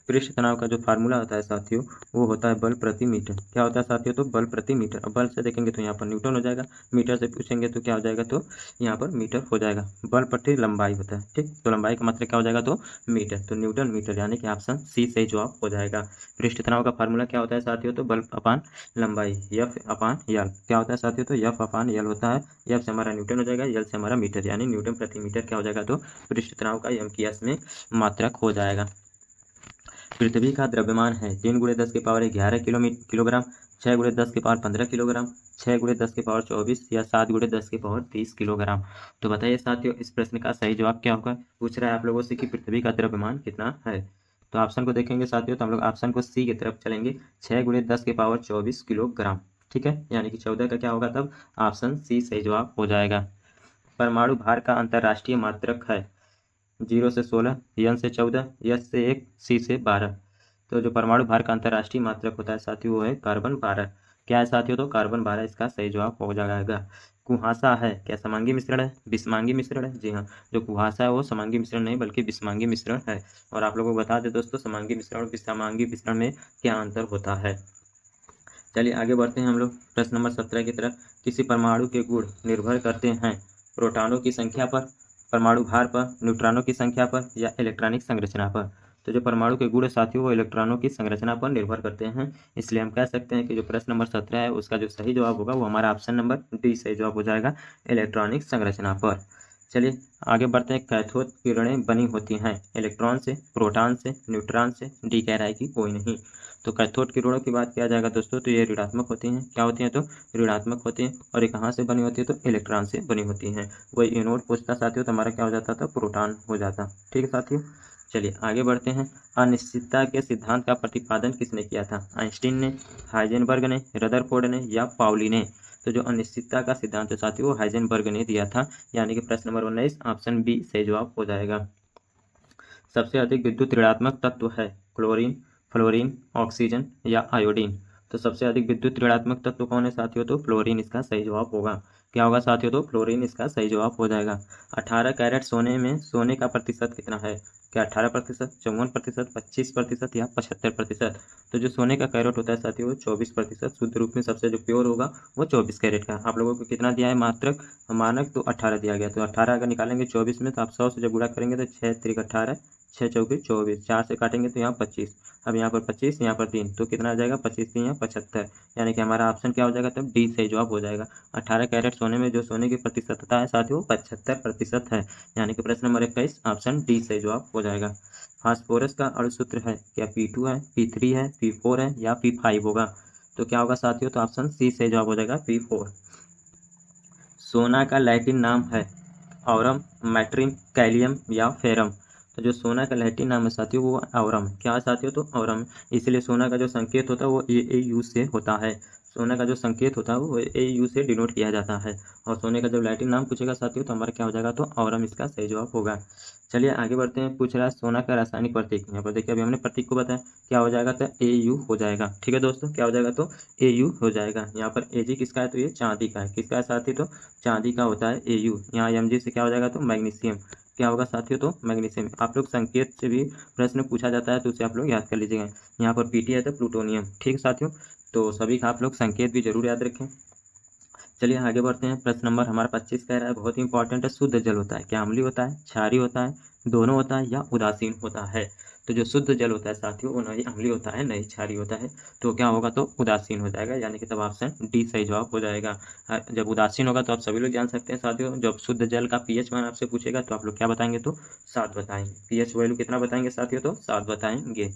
पृष्ठ तनाव का जो फार्मूला होता है साथियों वो होता है बल प्रति मीटर। क्या होता है साथियों? तो बल प्रति मीटर। अब बल से देखेंगे तो यहाँ पर न्यूटन हो जाएगा, मीटर से पूछेंगे तो क्या हो जाएगा? तो यहाँ पर मीटर हो जाएगा। बल प्रति लंबाई होता है, ठीक, तो लंबाई का मतलब क्या हो जाएगा? तो मीटर, तो न्यूटन मीटर, यानी कि ऑप्शन सी सही जवाब हो जाएगा। पृष्ठ तनाव का फार्मूला क्या होता है साथियों? तो बल अपान लंबाई, एफ अपान यल। क्या होता है साथियों? तो एफ अपान यल होता है। एफ से हमारा न्यूटन हो जाएगा, यल से हमारा मीटर, यानी न्यूटन प्रति मीटर क्या हो जाएगा? तो पृष्ठ तनाव का एम की एस में मात्रक हो जाएगा। पृथ्वी का द्रव्यमान है 3 × 10⁻11 किलोग्राम, 6 × 10⁻15 किलोग्राम, 6 × 10⁻24 या 7 × 10⁻30 किलोग्राम। तो बताइए साथियों इस प्रश्न का सही जवाब क्या होगा? पूछ रहा है आप लोगों से कि पृथ्वी का द्रव्यमान कितना है। तो ऑप्शन को देखेंगे साथियों, तो हम लोग ऑप्शन को सी की तरफ चलेंगे, 6 × 10⁻24 किलोग्राम, ठीक है, यानी कि 14 का क्या होगा? तब ऑप्शन सी सही जवाब हो जाएगा। परमाणु भार का अंतर्राष्ट्रीय मात्रक है 0 से 16, एन से 14, एस से 1, सी से 12। तो जो परमाणु भार का अंतर्राष्ट्रीय मात्रक होता है साथियों वो है कार्बन 12। क्या है साथियों? तो कार्बन 12 इसका सही जवाब हो जाएगा। कुहासा है क्या समांगी मिश्रण है? विषमांगी मिश्रण है? जी हाँ, जो कुहासा है वो समांगी मिश्रण नहीं बल्कि विषमांगी मिश्रण है। और आप लोगों को बता दें दोस्तों समांगी मिश्रण और विषमांगी मिश्रण में क्या अंतर होता है। चलिए आगे बढ़ते हैं हम लोग प्रश्न नंबर 17 की तरफ। किसी परमाणु के गुण निर्भर करते हैं प्रोटॉनों की संख्या पर, परमाणु भार पर, न्यूट्रॉनों की संख्या पर या इलेक्ट्रॉनिक संरचना पर। तो जो परमाणु के गुण साथियों वो इलेक्ट्रॉनों की संरचना पर निर्भर करते हैं, इसलिए हम कह सकते हैं कि जो प्रश्न नंबर 17 है उसका जो सही जवाब होगा वो हमारा ऑप्शन नंबर डी सही जवाब हो जाएगा, इलेक्ट्रॉनिक संरचना पर। चलिए आगे बढ़ते हैं। कैथोड किरणें बनी होती हैं इलेक्ट्रॉन से, प्रोटॉन से, न्यूट्रॉन से, डी कह रहा है कि कोई नहीं। तो कैथोड किरणों की बात किया जाएगा दोस्तों तो ये ऋणात्मक होती हैं। क्या होती हैं? तो ऋणात्मक होती हैं। और ये कहाँ से बनी होती है? तो इलेक्ट्रॉन से बनी होती हैं। वही एनोड पूछता साथियों तो हमारा क्या हो जाता था? प्रोटॉन हो जाता। ठीक है साथियों, चलिए आगे बढ़ते हैं। अनिश्चितता के सिद्धांत का प्रतिपादन किसने किया था? आइंस्टीन ने, हाइजेनबर्ग ने, रदरफोर्ड ने या पाउली ने। तो जो अनिश्चितता का सिद्धांत है साथियों वो हाइजेनबर्ग ने दिया था, यानी कि प्रश्न नंबर 19 ऑप्शन बी सही जवाब हो जाएगा। सबसे अधिक विद्युत ऋणात्मक तत्व है क्लोरीन, फ्लोरीन, ऑक्सीजन या आयोडीन। तो सबसे अधिक विद्युत ऋणात्मक तत्व कौन है साथियों? तो फ्लोरीन इसका सही जवाब होगा। क्या होगा साथियों? तो फ्लोरीन इसका सही जवाब हो जाएगा। 18 कैरेट सोने में सोने का प्रतिशत कितना है? क्या 18%, 54%, 25% या 75%? तो जो सोने का कैरेट होता है साथियों वो 24%। शुद्ध रूप में सबसे जो प्योर होगा वो 24 कैरेट का। आप लोगों को कितना दिया है मात्रक मानक? तो 18 दिया गया। तो 18 अगर निकालेंगे 24 में तो आप 100 से जब गुणा करेंगे तो 6 3 18, 6 चौके 24, 4 से काटेंगे तो यहाँ 25। अब यहाँ पर 25, यहाँ पर 3, तो कितना आ जाएगा? 25 3 या 75, यानी कि हमारा ऑप्शन क्या हो जाएगा? तब डी सही जवाब हो जाएगा। 18 कैरेट सोने में जो सोने की प्रतिशतता है साथियों 75% है, यानी कि प्रश्न नंबर 21 ऑप्शन डी सही जवाब हो जाएगा। फास्फोरस का अणुसूत्र है क्या P2 है, P3 है, P4 है या P5 होगा? तो क्या होगा साथियों? तो ऑप्शन सी सही जवाब हो जाएगा, P4। सोना का लैटिन नाम है ऑरम, मैट्रिम, कैलियम या फेरम। तो जो सोना का लैटिन नाम है साथियों वो ऑरम है। क्या है साथियों? तो ऑरम। इसलिए सोना का जो संकेत होता है वो AU से होता है। सोना का जो संकेत होता है वो AU से डिनोट किया जाता है। और सोने का जब लैटिन नाम पूछेगा साथियों तो हमारा क्या हो जाएगा? तो ऑरम इसका सही जवाब होगा। चलिए आगे बढ़ते हैं। पूछ रहा है सोना का रासायनिक प्रतीक। यहाँ पर देखिए अभी हमने प्रतीक को बताया, क्या हो जाएगा? तो AU हो जाएगा। ठीक है दोस्तों, क्या हो जाएगा? तो AU हो जाएगा। यहाँ पर AG किसका है? तो ये चांदी का है। किसका है साथी? तो चांदी का होता है AU। यहाँ Mg से क्या हो जाएगा? तो मैग्नीशियम। क्या होगा साथियों? तो मैग्नीशियम। आप लोग संकेत से भी प्रश्न पूछा जाता है तो उसे आप लोग याद कर लीजिएगा। यहाँ पर Pt है तो प्लूटोनियम। ठीक है साथियों, तो सभी का आप लोग संकेत भी जरूर याद रखें। चलिए आगे बढ़ते हैं। प्रश्न नंबर हमारा 25 कह रहा है, बहुत ही इंपॉर्टेंट है, शुद्ध जल होता है क्या अम्लीय होता है, क्षारीय होता है, दोनों होता है या उदासीन होता है? तो जो शुद्ध जल होता है साथियों वो नहीं अम्लीय होता है नहीं क्षारीय होता है। तो क्या होगा? तो उदासीन हो जाएगा, यानी कि तब ऑप्शन डी सही जवाब हो जाएगा। जब उदासीन होगा तो आप सभी लोग जान सकते हैं साथियों, जब शुद्ध जल का पीएच मान आपसे पूछेगा तो आप लोग क्या बताएंगे? तो 7 बताएंगे। पीएच वैल्यू कितना बताएंगे साथियों? तो 7 बताएंगे।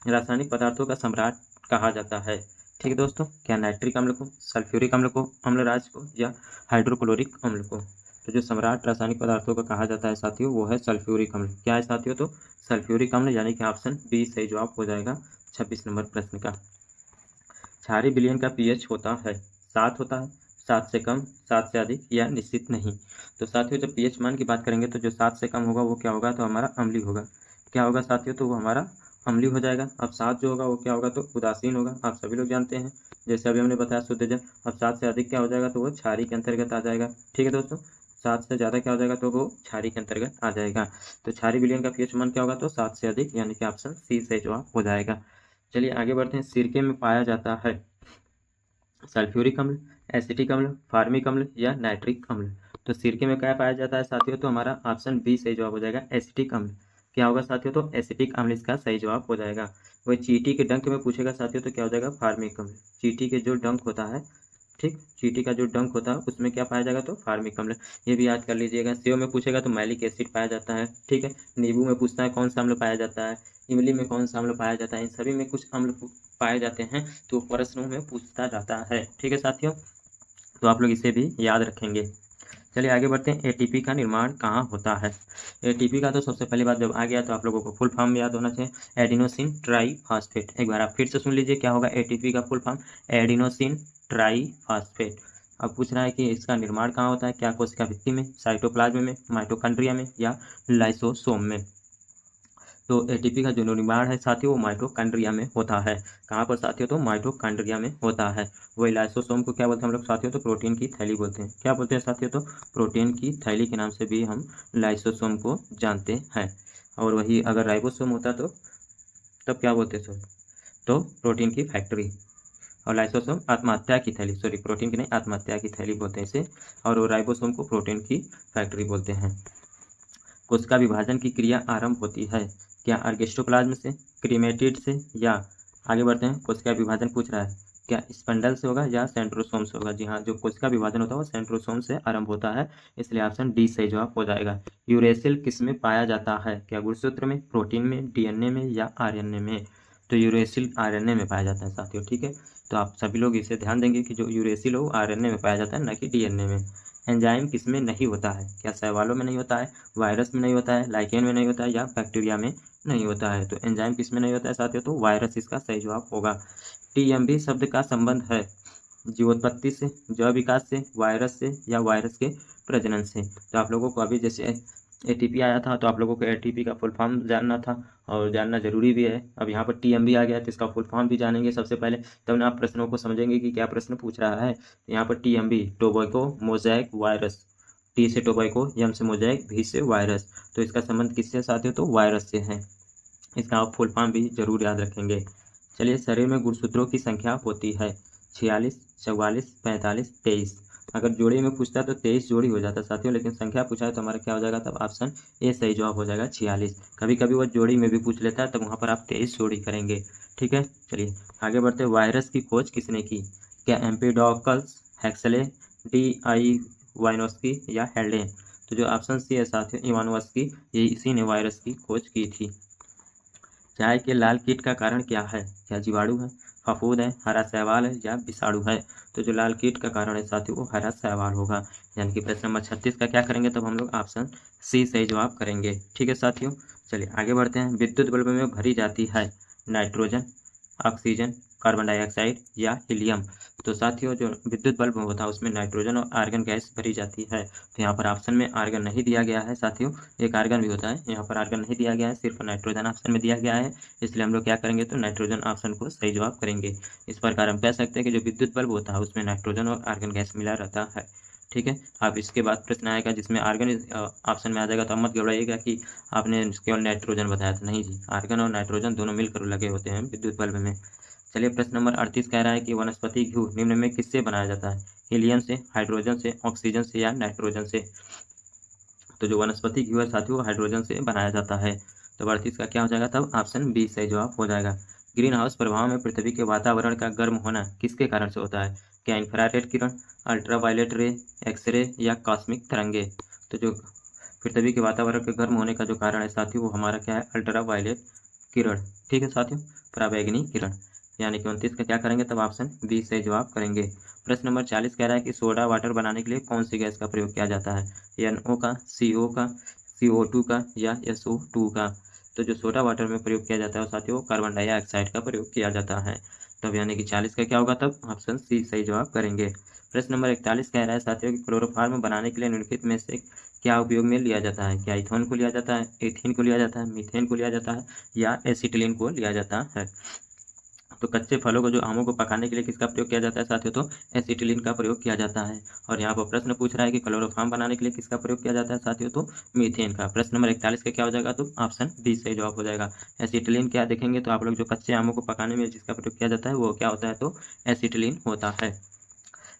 रासायनिक पदार्थों का सम्राट कहा जाता है। ठीक है दोस्तों, क्या नाइट्रिक अम्ल को, सल्फ्यूरिक अम्ल को, अम्लराज को या हाइड्रोक्लोरिक अम्ल को? तो जो सम्राट रासायनिक पदार्थों का कहा जाता है साथियों वो है सल्फ्यूरिक अम्ल। क्या है साथियों? तो सल्फ्यूरिक अम्ल, यानी कि ऑप्शन बी सही जवाब हो जाएगा 26 नंबर प्रश्न का। क्षारीय विलयन का पीएच होता है 7 होता है, 7 से कम, 7 से अधिक या निश्चित नहीं। तो साथियों जब पीएच मान की बात करेंगे तो जो 7 से कम होगा वो क्या होगा? तो हमारा अम्लीय होगा। क्या होगा साथियों? तो वो हमारा अम्लीय हो जाएगा। अब 7 जो होगा वो क्या होगा? तो उदासीन होगा। आप सभी लोग जानते हैं, जैसे अभी हमने बताया शुद्ध जल। अब 7 से अधिक क्या हो जाएगा? तो वो क्षारीय के अंतर्गत आ जाएगा। ठीक है दोस्तों, 7 से ज़्यादा क्या हो जाएगा, तो वो क्षारीय के अंतर्गत आ जाएगा। तो क्षारीय विलयन का पीएच मान क्या होगा, तो 7 से अधिक, यानी कि ऑप्शन सी सही जवाब हो जाएगा। चलिए आगे बढ़ते हैं। सिरके में पाया जाता है सल्फ्यूरिक अम्ल, एसिटिक अम्ल, फार्मिक अम्ल या नाइट्रिक अम्ल। तो सिरके में क्या पाया जाता है साथियों, तो हमारा ऑप्शन बी सही जवाब हो जाएगा, एसिटिक अम्ल। क्या होगा साथियों, तो एसिटिक अम्ल इसका सही जवाब हो जाएगा। वही चींटी के डंक में पूछेगा साथियों, तो क्या हो जाएगा, फार्मिक अम्ल। चींटी के जो डंक होता है, ठीक, चींटी का जो डंक होता है उसमें क्या पाया जाएगा, तो फार्मिक अम्ल। ये भी याद कर लीजिएगा। सेव में पूछेगा तो मैलिक एसिड पाया जाता है, ठीक है। नींबू में पूछता है कौन सा अम्ल पाया जाता है, इमली में कौन सा अम्ल पाया जाता है, इन सभी में कुछ अम्ल पाए जाते हैं, तो प्रश्नों में पूछता जाता है, ठीक है साथियों। तो आप लोग इसे भी याद रखेंगे। चलिए आगे बढ़ते हैं। एटीपी का निर्माण कहाँ होता है। एटीपी का तो सबसे पहली बात जब आ गया तो आप लोगों को फुल फॉर्म याद होना चाहिए, एडिनोसिन ट्राईफॉस्फेट। एक बार आप फिर से सुन लीजिए, क्या होगा एटीपी का फुल फॉर्म, एडिनोसिन ट्राईफॉस्फेट। अब पूछ रहा है कि इसका निर्माण कहाँ होता है, क्या कोशिका भित्ति में, साइटोप्लाज्म में, माइटोकॉन्ड्रिया में या लाइसोसोम में। तो एटीपी का जो निर्माण है साथियों वो माइटोकॉन्ड्रिया में होता है। कहाँ पर साथियों, तो माइटोकॉन्ड्रिया में होता है। वही लाइसोसोम को क्या बोलते हैं हम लोग साथियों, तो प्रोटीन की थैली बोलते हैं। क्या बोलते हैं साथियों, तो प्रोटीन की थैली के नाम से भी हम लाइसोसोम को जानते हैं। और वही अगर राइबोसोम होता तो तब क्या बोलते हैं, तो प्रोटीन की फैक्ट्री। और लाइसोसोम आत्महत्या की थैली, सॉरी प्रोटीन की नहीं, आत्महत्या की थैली बोलते हैं इसे। और वो राइबोसोम को प्रोटीन की फैक्ट्री बोलते हैं। कोशिका विभाजन की क्रिया आरंभ होती है क्या अर्गेस्टोप्लाज्म से, क्रीमेटिड से, या आगे बढ़ते हैं। कोशिका विभाजन पूछ रहा है, क्या स्पंडल से होगा या सेंट्रोसोम से होगा। जी हाँ, जो कोशिका विभाजन होता है वो सेंट्रोसोम से आरंभ होता है, इसलिए ऑप्शन डी सही जवाब हो जाएगा। यूरेसिल किस में पाया जाता है, क्या गुणसूत्र में, प्रोटीन में, डीएनए में या आरएनए में। तो यूरेसिल आरएनए में पाया जाता है साथियों, ठीक है। तो आप सभी लोग इसे ध्यान देंगे कि जो यूरेसिल हो आरएनए में पाया जाता है, न कि डीएनए में। एंजाइम किस में नहीं होता है, क्या शैवालों में नहीं होता है, वायरस में नहीं होता है, लाइकेन में नहीं होता है या बैक्टीरिया में नहीं होता है। तो एंजाइम किस में नहीं होता है साथियों, तो वायरस इसका सही जवाब होगा। टीएमबी शब्द का संबंध है जीवोत्पत्ति से, जैव विकास से, वायरस से या वायरस के प्रजनन से। तो आप लोगों को अभी जैसे एटीपी आया था तो आप लोगों को एटीपी का फुल फॉर्म जानना था और जानना जरूरी भी है। अब यहाँ पर टीएमबी आ गया तो इसका फुल फॉर्म भी जानेंगे सबसे पहले, तब ना आप प्रश्नों को समझेंगे कि क्या प्रश्न पूछ रहा है। यहाँ पर TMB tobacco mosaic virus, T से टोबैको, एम से मोज़ेक, वी से वायरस। तो इसका संबंध किससे साथ है, तो वायरस से है। इसका आप फुल फॉर्म भी जरूर याद रखेंगे। चलिए, शरीर में गुणसूत्रों की संख्या होती है 46, 44, 45, 23। अगर जोड़ी में पूछता है तो 23 जोड़ी हो जाता है साथियों, लेकिन संख्या पूछा है तो हमारा क्या हो जाएगा, तब ऑप्शन ए सही जवाब हो जाएगा 46। कभी कभी वो जोड़ी में भी पूछ लेता है, तब वहाँ पर आप 23 जोड़ी करेंगे, ठीक है। चलिए आगे बढ़ते हैं। वायरस की खोज किसने की, क्या एम्पिडोकल्स, हेक्सले, डी आई वाइनोस्की या हेल्डे। तो जो ऑप्शन सी है साथियों इवानोस्की, ये इसी ने वायरस की खोज की थी। चाय के लाल कीट का कारण क्या है, क्या जीवाणु है, फफूंद है, हरा शैवाल है या विषाणु है। तो जो लाल कीट का कारण है साथियों वो हरा शैवाल होगा। यानी कि प्रश्न नंबर 36 का क्या करेंगे, तब हम लोग ऑप्शन सी सही जवाब करेंगे, ठीक है साथियों। चलिए आगे बढ़ते हैं। विद्युत बल्ब में भरी जाती है नाइट्रोजन, ऑक्सीजन, कार्बन डाइऑक्साइड या हीलियम। तो साथियों जो विद्युत बल्ब होता है उसमें नाइट्रोजन और आर्गन गैस भरी जाती है। तो यहाँ पर ऑप्शन में आर्गन नहीं दिया गया है साथियों, एक आर्गन भी होता है, यहाँ पर आर्गन नहीं दिया गया है, सिर्फ नाइट्रोजन ऑप्शन में दिया गया है। इसलिए हम लोग क्या करेंगे, तो नाइट्रोजन ऑप्शन को सही जवाब करेंगे। इस प्रकार हम कह सकते हैं कि जो विद्युत बल्ब होता है उसमें नाइट्रोजन और आर्गन गैस मिला रहता है, ठीक है। अब इसके बाद प्रश्न आएगा जिसमें आर्गन ऑप्शन में आ जाएगा, तो अब मत घबराइएगा कि आपने केवल नाइट्रोजन बताया था, नहीं जी, आर्गन और नाइट्रोजन दोनों मिलकर लगे होते हैं विद्युत बल्ब में। चलिए प्रश्न नंबर 38 कह रहा है कि वनस्पति घी निम्न में किससे बनाया जाता है, हीलियम से, हाइड्रोजन से, ऑक्सीजन से या नाइट्रोजन से। तो जो वनस्पति घी है साथियों वो हाइड्रोजन से बनाया जाता है। तो 38 का क्या हो जाएगा, तब ऑप्शन बी सही जवाब हो जाएगा। ग्रीन हाउस प्रभाव में पृथ्वी के वातावरण का गर्म होना किसके कारण से होता है, क्या इंफ्रारेड किरण, अल्ट्रावायलेट रे, एक्सरे या कॉस्मिक तरंगे। तो जो पृथ्वी के वातावरण के गर्म होने का जो कारण है साथियों वो हमारा क्या है, अल्ट्रावायलेट किरण, ठीक है साथियों, पराबैंगनी किरण। यानी कि 29 का क्या करेंगे, तब ऑप्शन बी से जवाब करेंगे। प्रश्न नंबर 40 कह रहा है कि सोडा वाटर बनाने के लिए कौन सी गैस का प्रयोग किया जाता है, NO का, CO का, CO2 का या SO2 का। तो जो सोडा वाटर में प्रयोग किया जाता है साथियों कार्बन डाइऑक्साइड का प्रयोग किया जाता है। तब यानी कि 40 का क्या होगा, तब ऑप्शन सी सही जवाब करेंगे। प्रश्न नंबर 41 कह रहा है साथियों कि क्लोरोफार्म बनाने के लिए निम्नलिखित में से क्या उपयोग में लिया जाता है, क्या इथेनॉल को लिया जाता है, एथीन को लिया जाता है, मीथेन को लिया जाता है या एसिटिलीन को लिया जाता है। तो कच्चे फलों को जो आमों को पकाने के लिए किसका प्रयोग किया जाता है साथियों, तो एसिटिलीन का प्रयोग किया जाता है। और यहाँ पर प्रश्न पूछ रहा है कि क्लोरोफॉर्म बनाने के लिए किसका प्रयोग किया जाता है साथियों, तो मीथेन का। प्रश्न नंबर 41 का क्या हो जाएगा, तो ऑप्शन बी सही जवाब हो जाएगा। एसिटिलीन क्या देखेंगे तो आप लोग जो कच्चे आमों को पकाने में जिसका प्रयोग किया जाता है वो क्या होता है, तो एसिटिलीन होता है।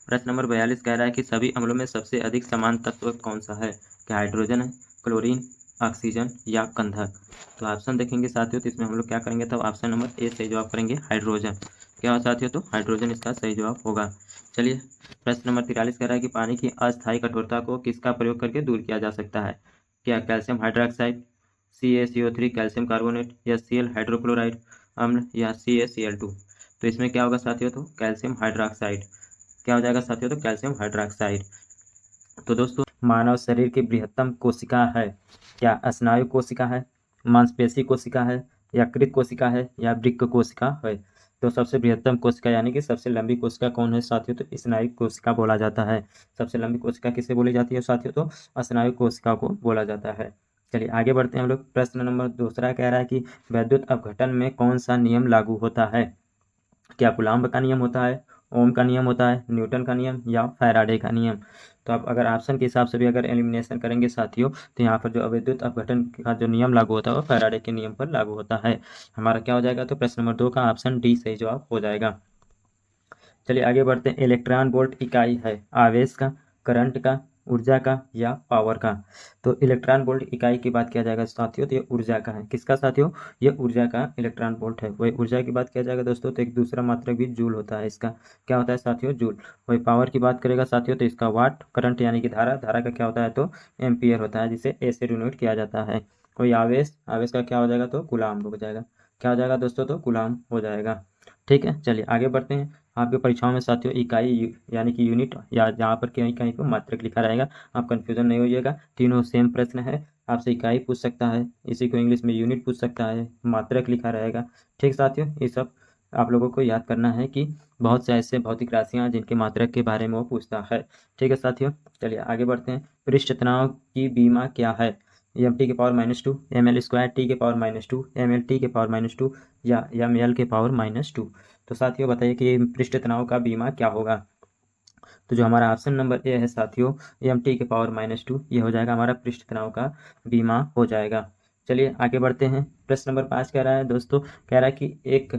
प्रश्न नंबर 42 कह रहा है कि सभी अम्लों में सबसे अधिक समान तत्व कौन सा है, क्या हाइड्रोजन है, क्लोरीन, ऑक्सीजन या गंधक। तो ऑप्शन देखेंगे साथियों तो इसमें हम लोग क्या करेंगे, तो ऑप्शन नंबर ए सही जवाब करेंगे, हाइड्रोजन। क्या साथियों, तो हाइड्रोजन इसका सही जवाब होगा। चलिए प्रश्न नंबर 43 कह रहा है कि पानी की अस्थायी कठोरता को किसका प्रयोग करके दूर किया जा सकता है, क्या calcium hydroxide, CaCO3 calcium carbonate या Cl हाइड्रोक्लोराइड अम्ल या CaCl2। तो इसमें क्या होगा साथियों, तो कैल्शियम हाइड्रोक्साइड। क्या हो जाएगा साथियों, तो कैल्शियम हाइड्रोक्साइड। तो दोस्तों मानव शरीर की बृहत्तम कोशिका है, क्या स्नायु कोशिका है, मांसपेशी कोशिका है, यकृत कोशिका है या वृक्क कोशिका है। तो सबसे बृहत्तम कोशिका यानी कि सबसे लंबी कोशिका कौन है साथियों, तो स्नायु कोशिका बोला जाता है। सबसे लंबी कोशिका किसे बोली जाती है साथियों, तो स्नायु कोशिका को बोला जाता है। चलिए आगे बढ़ते हैं हम लोग। प्रश्न नंबर दूसरा कह रहा है कि वैद्युत अपघटन में कौन सा नियम लागू होता है, क्या कूलॉम्ब का नियम होता है, ओम का नियम होता है, न्यूटन का नियम या फैराडे का नियम। तो आप अगर ऑप्शन के हिसाब से भी अगर एलिमिनेशन करेंगे साथियों तो यहाँ पर जो अविद्युत अपघटन का जो नियम लागू होता है वो फैराडे के नियम पर लागू होता है। हमारा क्या हो जाएगा, तो प्रश्न नंबर 2 का ऑप्शन डी सही जवाब हो जाएगा। चलिए आगे बढ़ते हैं। इलेक्ट्रॉन वोल्ट इकाई है आवेश का, करंट का, ऊर्जा का या पावर का। तो इलेक्ट्रॉन वोल्ट इकाई की बात किया जाएगा साथियों तो ये ऊर्जा का है। किसका साथियों, ये ऊर्जा का इलेक्ट्रॉन वोल्ट है। वही ऊर्जा की बात किया जाएगा दोस्तों तो एक दूसरा मात्रक भी जूल होता है इसका। क्या होता है साथियों, जूल। वही पावर की बात करेगा साथियों तो इसका वाट, करंट यानी कि धारा, धारा का क्या होता है तो एम्पियर होता है जिसे ए से डिनोट किया जाता है। कोई आवेश, आवेश का क्या हो जाएगा तो कूलॉम्ब हो जाएगा। क्या हो जाएगा दोस्तों, तो कूलॉम्ब हो जाएगा। ठीक है चलिए आगे बढ़ते हैं। आपके परीक्षाओं में साथियों इकाई यानी कि यूनिट या जहाँ पर कहीं कहीं पर मात्रक लिखा रहेगा आप कंफ्यूजन नहीं होइएगा, तीनों सेम प्रश्न है। आपसे इकाई पूछ सकता है, इसी को इंग्लिश में यूनिट पूछ सकता है, मात्रक लिखा रहेगा। ठीक साथियों, ये सब आप लोगों को याद करना है कि बहुत से ऐसे भौतिक राशियाँ जिनके मात्रक के बारे में वो पूछता है। ठीक है साथियों, चलिए आगे बढ़ते हैं। पृष्ठ तनाव की बीमा क्या है, m(t)⁻², ml²t(−2), ml(t)⁻2 या ml(t)⁻2। तो साथियों बताइए कि पृष्ठ तनाव का बीमा क्या होगा। तो जो हमारा ऑप्शन नंबर ए है साथियों m(t)⁻2 ये हो जाएगा हमारा पृष्ठ तनाव का बीमा हो जाएगा। चलिए आगे बढ़ते हैं। प्रश्न नंबर 5 कह रहा है दोस्तों, कह रहा है कि एक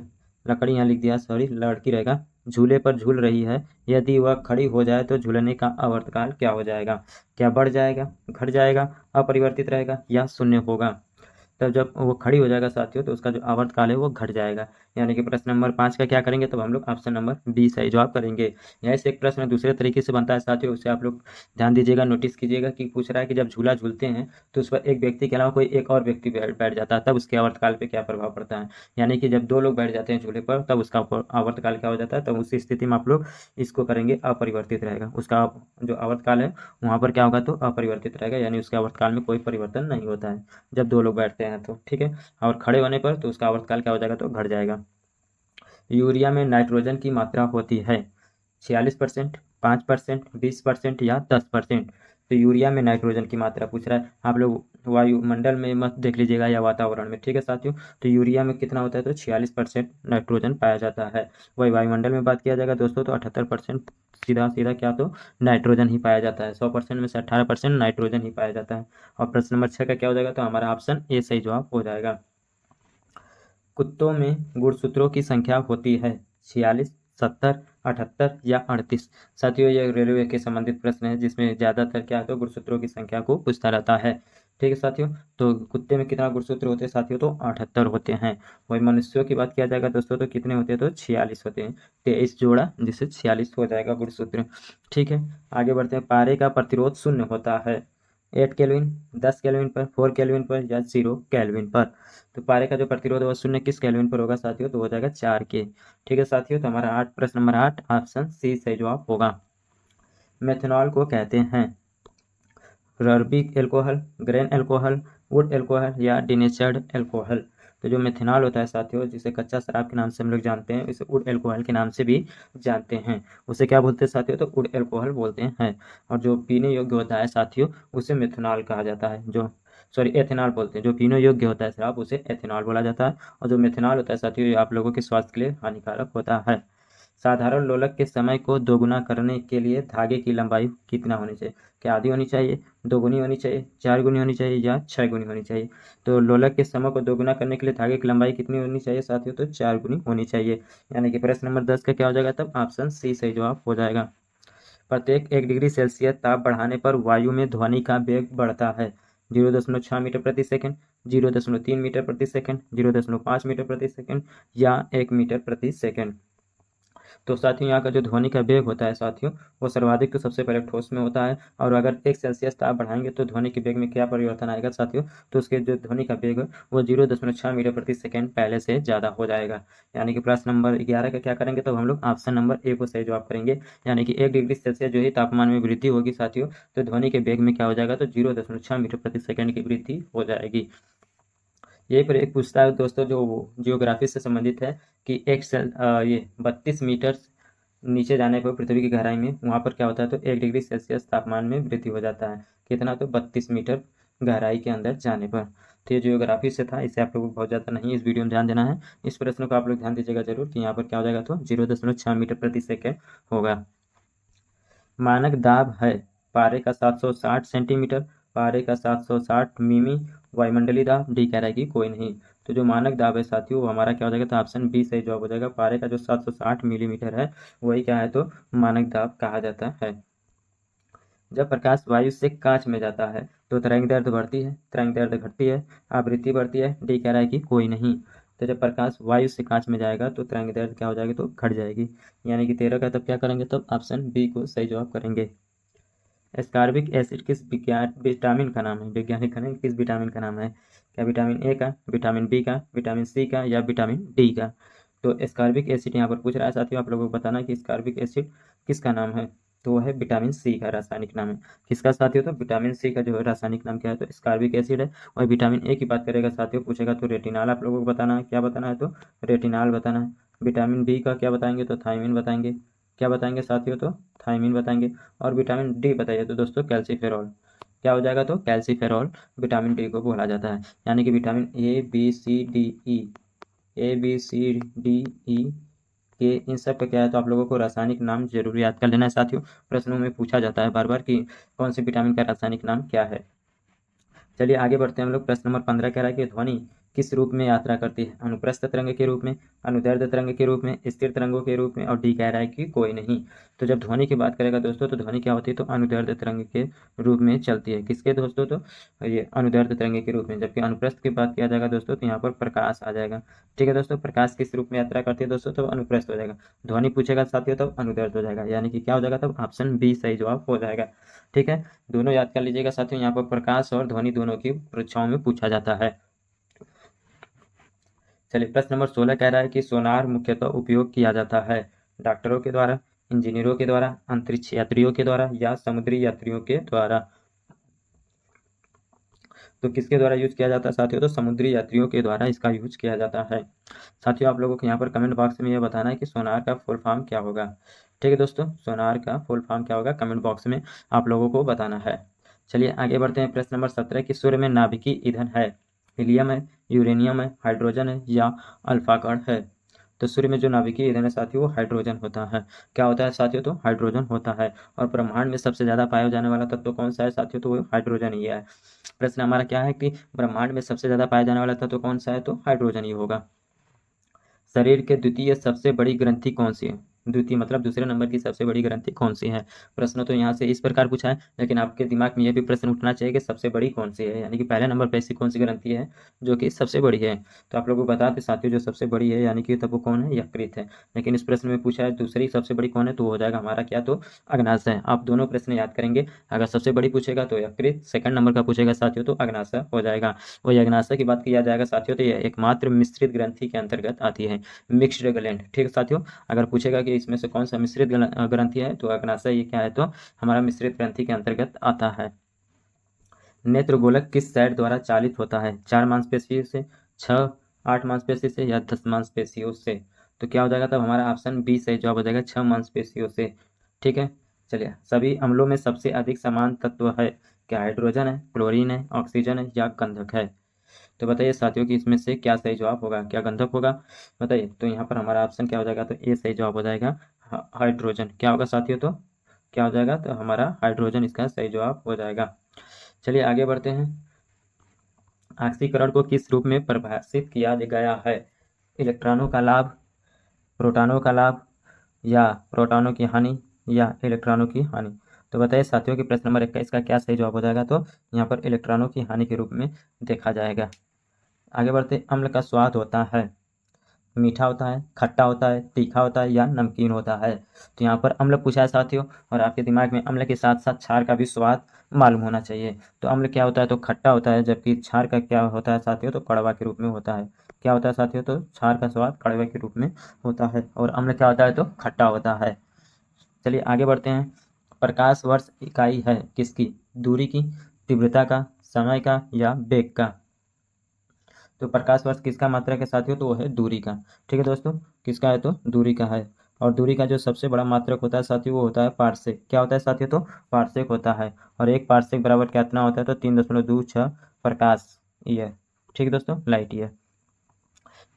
लकड़ी, यहाँ लिख दिया सॉरी लड़की रहेगा, झूले पर झूल रही है, यदि वह खड़ी हो जाए तो झूलने का आवर्तकाल क्या हो जाएगा, क्या बढ़ जाएगा, घट जाएगा, अपरिवर्तित रहेगा या शून्य होगा। तब जब वो खड़ी हो जाएगा साथियों तो उसका जो आवर्तकाल है वो घट जाएगा। यानी कि प्रश्न नंबर 5 का क्या करेंगे, तो हम लोग ऑप्शन नंबर बी सही जवाब करेंगे। यहाँ से एक प्रश्न दूसरे तरीके से बनता है साथियों, उसे आप लोग ध्यान दीजिएगा, नोटिस कीजिएगा कि पूछ रहा है कि जब झूला झूलते हैं तो उस पर एक व्यक्ति के अलावा कोई एक और व्यक्ति बैठ जाता है, तब उसके आवर्तकाल पर क्या प्रभाव पड़ता है। यानी कि जब 2 लोग बैठ जाते हैं झूले पर तब उसका आवर्तकाल क्या हो जाता है, तब उसी स्थिति में आप लोग इसको करेंगे अपरिवर्तित रहेगा। उसका जो आवर्तकाल है वहाँ पर क्या होगा, तो अपरिवर्तित रहेगा, यानी उसके आवर्तकाल में कोई परिवर्तन नहीं होता है जब 2 लोग बैठते हैं तो। ठीक है, और खड़े होने पर तो उसका आवर्तकाल क्या हो जाएगा, तो घट जाएगा। यूरिया में नाइट्रोजन की मात्रा होती है 46%, 5%, 20% या 10%। तो यूरिया में नाइट्रोजन की मात्रा पूछ रहा है, आप लोग वायुमंडल में मत देख लीजिएगा या वातावरण में। ठीक है साथियों, तो यूरिया में कितना होता है, तो 46% नाइट्रोजन पाया जाता है। वही वायुमंडल में बात किया जाएगा दोस्तों तो 78% सीधा सीधा क्या तो नाइट्रोजन ही पाया जाता है। 100% में से 18% नाइट्रोजन ही पाया जाता है। और प्रश्न नंबर 6 का क्या हो जाएगा, तो हमारा ऑप्शन ए सही जवाब हो जाएगा। कुत्तों में गुणसूत्रों की संख्या होती है 46, 70, 78 या 38। साथियों ये रेलवे के संबंधित प्रश्न है जिसमें ज़्यादातर क्या है, तो गुणसूत्रों की संख्या को पूछता रहता है। ठीक है साथियों, तो कुत्ते में कितना गुणसूत्र होते हैं साथियों, तो 78 होते हैं। वही मनुष्यों की बात किया जाएगा दोस्तों तो कितने होते हैं, तो 46 होते हैं, 23 जोड़ा जिससे 46 हो जाएगा गुणसूत्र। ठीक है आगे बढ़ते हैं। पारे का प्रतिरोध शून्य होता है 8 केल्विन, 10 केल्विन पर, 4 केल्विन पर या 0 केल्विन पर। तो पारे का जो प्रतिरोध है वो शून्य किस केल्विन पर होगा साथियों, तो हो जाएगा 4 के। ठीक है साथियों, तो हमारा प्रश्न नंबर 8 ऑप्शन सी सही जवाब होगा। मेथनॉल को कहते हैं रर्बिक alcohol, grain alcohol, wood alcohol या डिनेचर्ड एल्कोहल। तो जो मेथनॉल होता है साथियों जिसे कच्चा शराब के नाम से हम लोग जानते हैं, इसे वुड एल्कोहल के नाम से भी जानते हैं। उसे क्या बोलते हैं साथियों, तो वुड एल्कोहल बोलते हैं। और जो पीने योग्य होता है साथियों उसे मेथनॉल कहा जाता है। जो सॉरी एथेनॉल बोलते हैं। जो पीने योग्य होता है शराब उसे एथेनॉल बोला जाता है, और जो मेथेनॉल होता है साथियों ये आप लोगों के स्वास्थ्य के लिए हानिकारक होता है। साधारण लोलक के समय को दोगुना करने के लिए धागे की लंबाई कितना होनी चाहिए? क्या आधी होनी चाहिए, दोगुनी होनी चाहिए, 4 गुनी होनी चाहिए या 6 गुनी होनी चाहिए? तो लोलक के समय को दोगुना करने के लिए धागे की लंबाई कितनी होनी चाहिए साथियों? तो 4 गुनी होनी चाहिए। यानी कि प्रश्न नंबर 10 का क्या हो जाएगा तब? ऑप्शन सी सही जवाब हो जाएगा। प्रत्येक 1 डिग्री सेल्सियस ताप बढ़ाने पर वायु में ध्वनि का वेग बढ़ता है 0.6 मीटर प्रति सेकंड, 0.3 मीटर प्रति सेकंड, 0.5 मीटर प्रति सेकंड या 1 मीटर प्रति सेकंड। तो साथियों यहाँ का जो ध्वनि का वेग होता है साथियों वो सर्वाधिक तो सबसे पहले ठोस में होता है, और अगर 1 सेल्सियस ताप बढ़ाएंगे तो ध्वनि के वेग में क्या परिवर्तन आएगा साथियों? तो उसके जो ध्वनि का वेग है वो 0.6 मीटर प्रति सेकंड पहले से ज़्यादा हो जाएगा। यानी कि प्रश्न नंबर 11 का क्या करेंगे तो हम लोग ऑप्शन नंबर ए को सही जवाब करेंगे। यानी कि 1 डिग्री सेल्सियस जो ही तापमान में वृद्धि होगी साथियों तो ध्वनि के वेग में क्या हो जाएगा? तो 0.6 मीटर प्रति सेकंड की वृद्धि हो जाएगी। यही पर एक पूछता है दोस्तों जो जियोग्राफी से संबंधित है कि ये 32 मीटर नीचे जाने पर पृथ्वी की गहराई में वहाँ पर क्या होता है? तो 1 डिग्री सेल्सियस तापमान में वृद्धि हो जाता है। कितना? तो 32 मीटर गहराई के अंदर जाने पर। तो ये जियोग्राफी से था, इसे आप लोगों को बहुत ज़्यादा नहीं इस वीडियो में ध्यान देना है। इस प्रश्न को आप लोग ध्यान दीजिएगा जरूर कि यहाँ पर क्या हो जाएगा? तो 0.6 मीटर प्रति सेकेंड होगा। मानक दाब है पारे का 760 सेंटीमीटर, पारे का 760 मिमी, वायुमंडलीय दाब डी कह रहा है कि कोई नहीं। तो जो मानक दाब है साथियों वो हमारा क्या हो जाएगा? तो ऑप्शन बी सही जवाब हो जाएगा। पारे का जो 760 मिलीमीटर है वही क्या है? तो मानक दाब कहा जाता है। जब प्रकाश वायु से कांच में जाता है तो तरंग दैर्ध्य बढ़ती है, तरंग दैर्ध्य घटती है, आवृत्ति बढ़ती है, डी कह रहा है कि कोई नहीं। तो जब प्रकाश वायु से कांच में जाएगा तो तरंग दैर्ध्य क्या हो जाएगी? तो घट जाएगी। यानी कि 13 का तब क्या करेंगे? तब ऑप्शन बी को सही जवाब करेंगे। एस्कॉर्बिक एसिड किस विटामिन का नाम है? वैज्ञानिक का नहीं, किस विटामिन का नाम है? क्या विटामिन ए का, विटामिन बी का, विटामिन सी का या विटामिन डी का? तो एस्कॉर्बिक एसिड यहाँ पर पूछ रहा है साथियों, आप लोगों को बताना कि एस्कॉर्बिक एसिड किसका नाम है? तो वो है विटामिन सी का रासायनिक नाम है। किसका साथियों? तो विटामिन सी का जो है रासायनिक नाम क्या है? तो एस्कॉर्बिक एसिड है। और विटामिन ए की बात करेगा साथियों, पूछेगा तो रेटिनाल आप लोगों को बताना है। क्या बताना है? तो रेटिनाल बताना है। विटामिन बी का क्या बताएंगे? तो थायमिन बताएंगे। क्या बताएंगे साथियों? तो थायमिन बताएंगे। और विटामिन डी बताइए तो दोस्तों कैल्सीफेरॉल। क्या हो जाएगा? तो कैल्सीफेरॉल विटामिन डी को बोला जाता है। यानी कि vitamin A B C D E, A B C D E के इन सब का क्या है? तो आप लोगों को रासायनिक नाम जरूर याद कर लेना है साथियों। प्रश्नों में पूछा जाता है बार बार कि कौन से विटामिन का रासायनिक नाम क्या है। चलिए आगे बढ़ते हैं हम लोग। प्रश्न नंबर 15 कह रहा है कि ध्वनि किस रूप में यात्रा करती है? अनुप्रस्थ तरंग के रूप में, अनुदैर्ध्य तरंग के रूप में, स्थिर तरंगों के रूप में, और डी कह रहा है कि कोई नहीं। तो जब ध्वनि की बात करेगा दोस्तों तो ध्वनि क्या होती है? तो अनुदैर्ध्य तरंग के रूप में चलती है। किसके दोस्तों? तो ये अनुदैर्ध्य तरंग के रूप में। जबकि अनुप्रस्थ की बात किया जाएगा दोस्तों तो यहाँ पर प्रकाश आ जाएगा। ठीक है दोस्तों, प्रकाश किस रूप में यात्रा करती है दोस्तों? तो अनुप्रस्थ हो जाएगा। ध्वनि पूछेगा साथियों तब अनुदैर्ध्य हो जाएगा। यानी कि क्या हो जाएगा? तब ऑप्शन बी सही जवाब हो जाएगा। ठीक है, दोनों याद कर लीजिएगा साथियों, यहाँ पर प्रकाश और ध्वनि दोनों की परीक्षाओं में पूछा जाता है। चलिए प्रश्न नंबर 16 कह रहा है कि सोनार मुख्यतः उपयोग किया जाता है डॉक्टरों के द्वारा, इंजीनियरों के द्वारा, अंतरिक्ष यात्रियों के द्वारा या समुद्री यात्रियों के द्वारा। तो किसके द्वारा यूज किया जाता है साथियों? तो समुद्री यात्रियों के द्वारा इसका यूज किया जाता है। साथियों आप लोगों को यहाँ पर कमेंट बॉक्स में यह बताना है कि सोनार का फुल फॉर्म क्या होगा। ठीक है दोस्तों, सोनार का फुल फॉर्म क्या होगा कमेंट बॉक्स में आप लोगों को बताना है। चलिए आगे बढ़ते हैं। प्रश्न नंबर 17 कि सूर्य में नाभिकीय ईंधन है? हीलियम है, यूरेनियम है, हाइड्रोजन है या अल्फा कण है? तो सूर्य में जो नाभिकीय ईंधन है साथियों वो हाइड्रोजन होता है। क्या होता है साथियों? तो हाइड्रोजन होता है। और ब्रह्मांड में सबसे ज्यादा पाया जाने वाला तत्व कौन सा है साथियों? तो वो हाइड्रोजन ही है। प्रश्न हमारा क्या है कि ब्रह्मांड में सबसे ज्यादा पाया जाने वाला तत्व कौन सा है? तो हाइड्रोजन ही होगा। शरीर के द्वितीय सबसे बड़ी ग्रंथि कौन सी है? द्वितीय मतलब दूसरे नंबर की सबसे बड़ी ग्रंथि कौन सी है? प्रश्न तो यहाँ से इस प्रकार पूछा है, लेकिन आपके दिमाग में यह भी प्रश्न उठना चाहिए कि सबसे बड़ी कौन सी है, यानी कि पहले नंबर पर ऐसी कौन सी ग्रंथि है जो कि सबसे बड़ी है। तो आप लोगों को बता दें साथियों जो सबसे बड़ी है यानी कि तब वो कौन है? यकृत है। लेकिन इस प्रश्न में पूछा है दूसरी सबसे बड़ी कौन है, तो हो जाएगा हमारा क्या? तो अग्नाशय है। आप दोनों प्रश्न याद करेंगे, अगर सबसे बड़ी पूछेगा तो यकृत, सेकंड नंबर का पूछेगा साथियों तो अग्नाशय हो जाएगा। वही अग्नाशय की बात किया जाएगा साथियों तो यह एकमात्र मिश्रित ग्रंथि के अंतर्गत आती है, मिक्स्ड ग्लैंड। ठीक है साथियों, अगर पूछेगा कि इसमें से कौन सा मिश्रित ग्रंथि है तो अग्नाशय ये क्या है? तो हमारा मिश्रित ग्रंथि के अंतर्गत आता है। नेत्र गोलक किस साइड द्वारा चालित होता है? 4 मांसपेशियों से, 6, 8 मांसपेशियों से या 10 मांसपेशियों से? तो क्या हो जाएगा तब? हमारा ऑप्शन बी सही जवाब हो जाएगा, 6 मांसपेशियों से। ठीक है, चलिए सभी अम्लों में सबसे अधिक समान तत्व है? क्या हाइड्रोजन है, क्लोरीन है, ऑक्सीजन है या गंधक है? तो बताइए साथियों कि इसमें से क्या सही जवाब होगा, क्या गंधक होगा? बताइए। तो यहाँ पर हमारा ऑप्शन क्या हो जाएगा, तो ए सही जवाब हो जाएगा। हाइड्रोजन क्या होगा साथियों, तो क्या हो जाएगा, तो हमारा हाइड्रोजन इसका सही जवाब हो जाएगा। चलिए आगे बढ़ते हैं। ऑक्सीकरण को किस रूप में परिभाषित किया गया है? इलेक्ट्रॉनों का लाभ, प्रोटॉनों का लाभ, या प्रोटॉनों की हानि, या इलेक्ट्रॉनों की हानि? तो बताइए साथियों कि प्रश्न नंबर 21 का क्या सही जवाब हो जाएगा, तो यहाँ पर इलेक्ट्रॉनों की हानि के रूप में देखा जाएगा। आगे बढ़ते। अम्ल का स्वाद होता है मीठा होता है, खट्टा होता है, तीखा होता है या नमकीन होता है? तो यहाँ पर अम्ल पूछा है साथियों, और आपके दिमाग में अम्ल के साथ साथ क्षार का भी स्वाद मालूम होना चाहिए। तो अम्ल क्या होता है, तो खट्टा होता है, जबकि क्षार का क्या होता है साथियों, तो कड़वा के रूप में होता है। क्या होता है साथियों, तो क्षार का स्वाद कड़वे के रूप में होता है, और अम्ल क्या होता है, तो खट्टा होता है। चलिए आगे बढ़ते हैं। प्रकाश वर्ष इकाई है किसकी? दूरी की, तीव्रता का, समय का या वेग का? तो प्रकाश वर्ष किसका मात्रक है साथियों, तो वो है दूरी का। ठीक है दोस्तों, किसका है, तो दूरी का है। और दूरी का जो सबसे बड़ा मात्रक होता है साथियों, वो होता है पारसेक। क्या होता है साथियों, तो पारसेक होता है। और एक पारसेक बराबर कितना होता है, तो 3.26 प्रकाश ईयर। ठीक है दोस्तों, लाइट ईयर।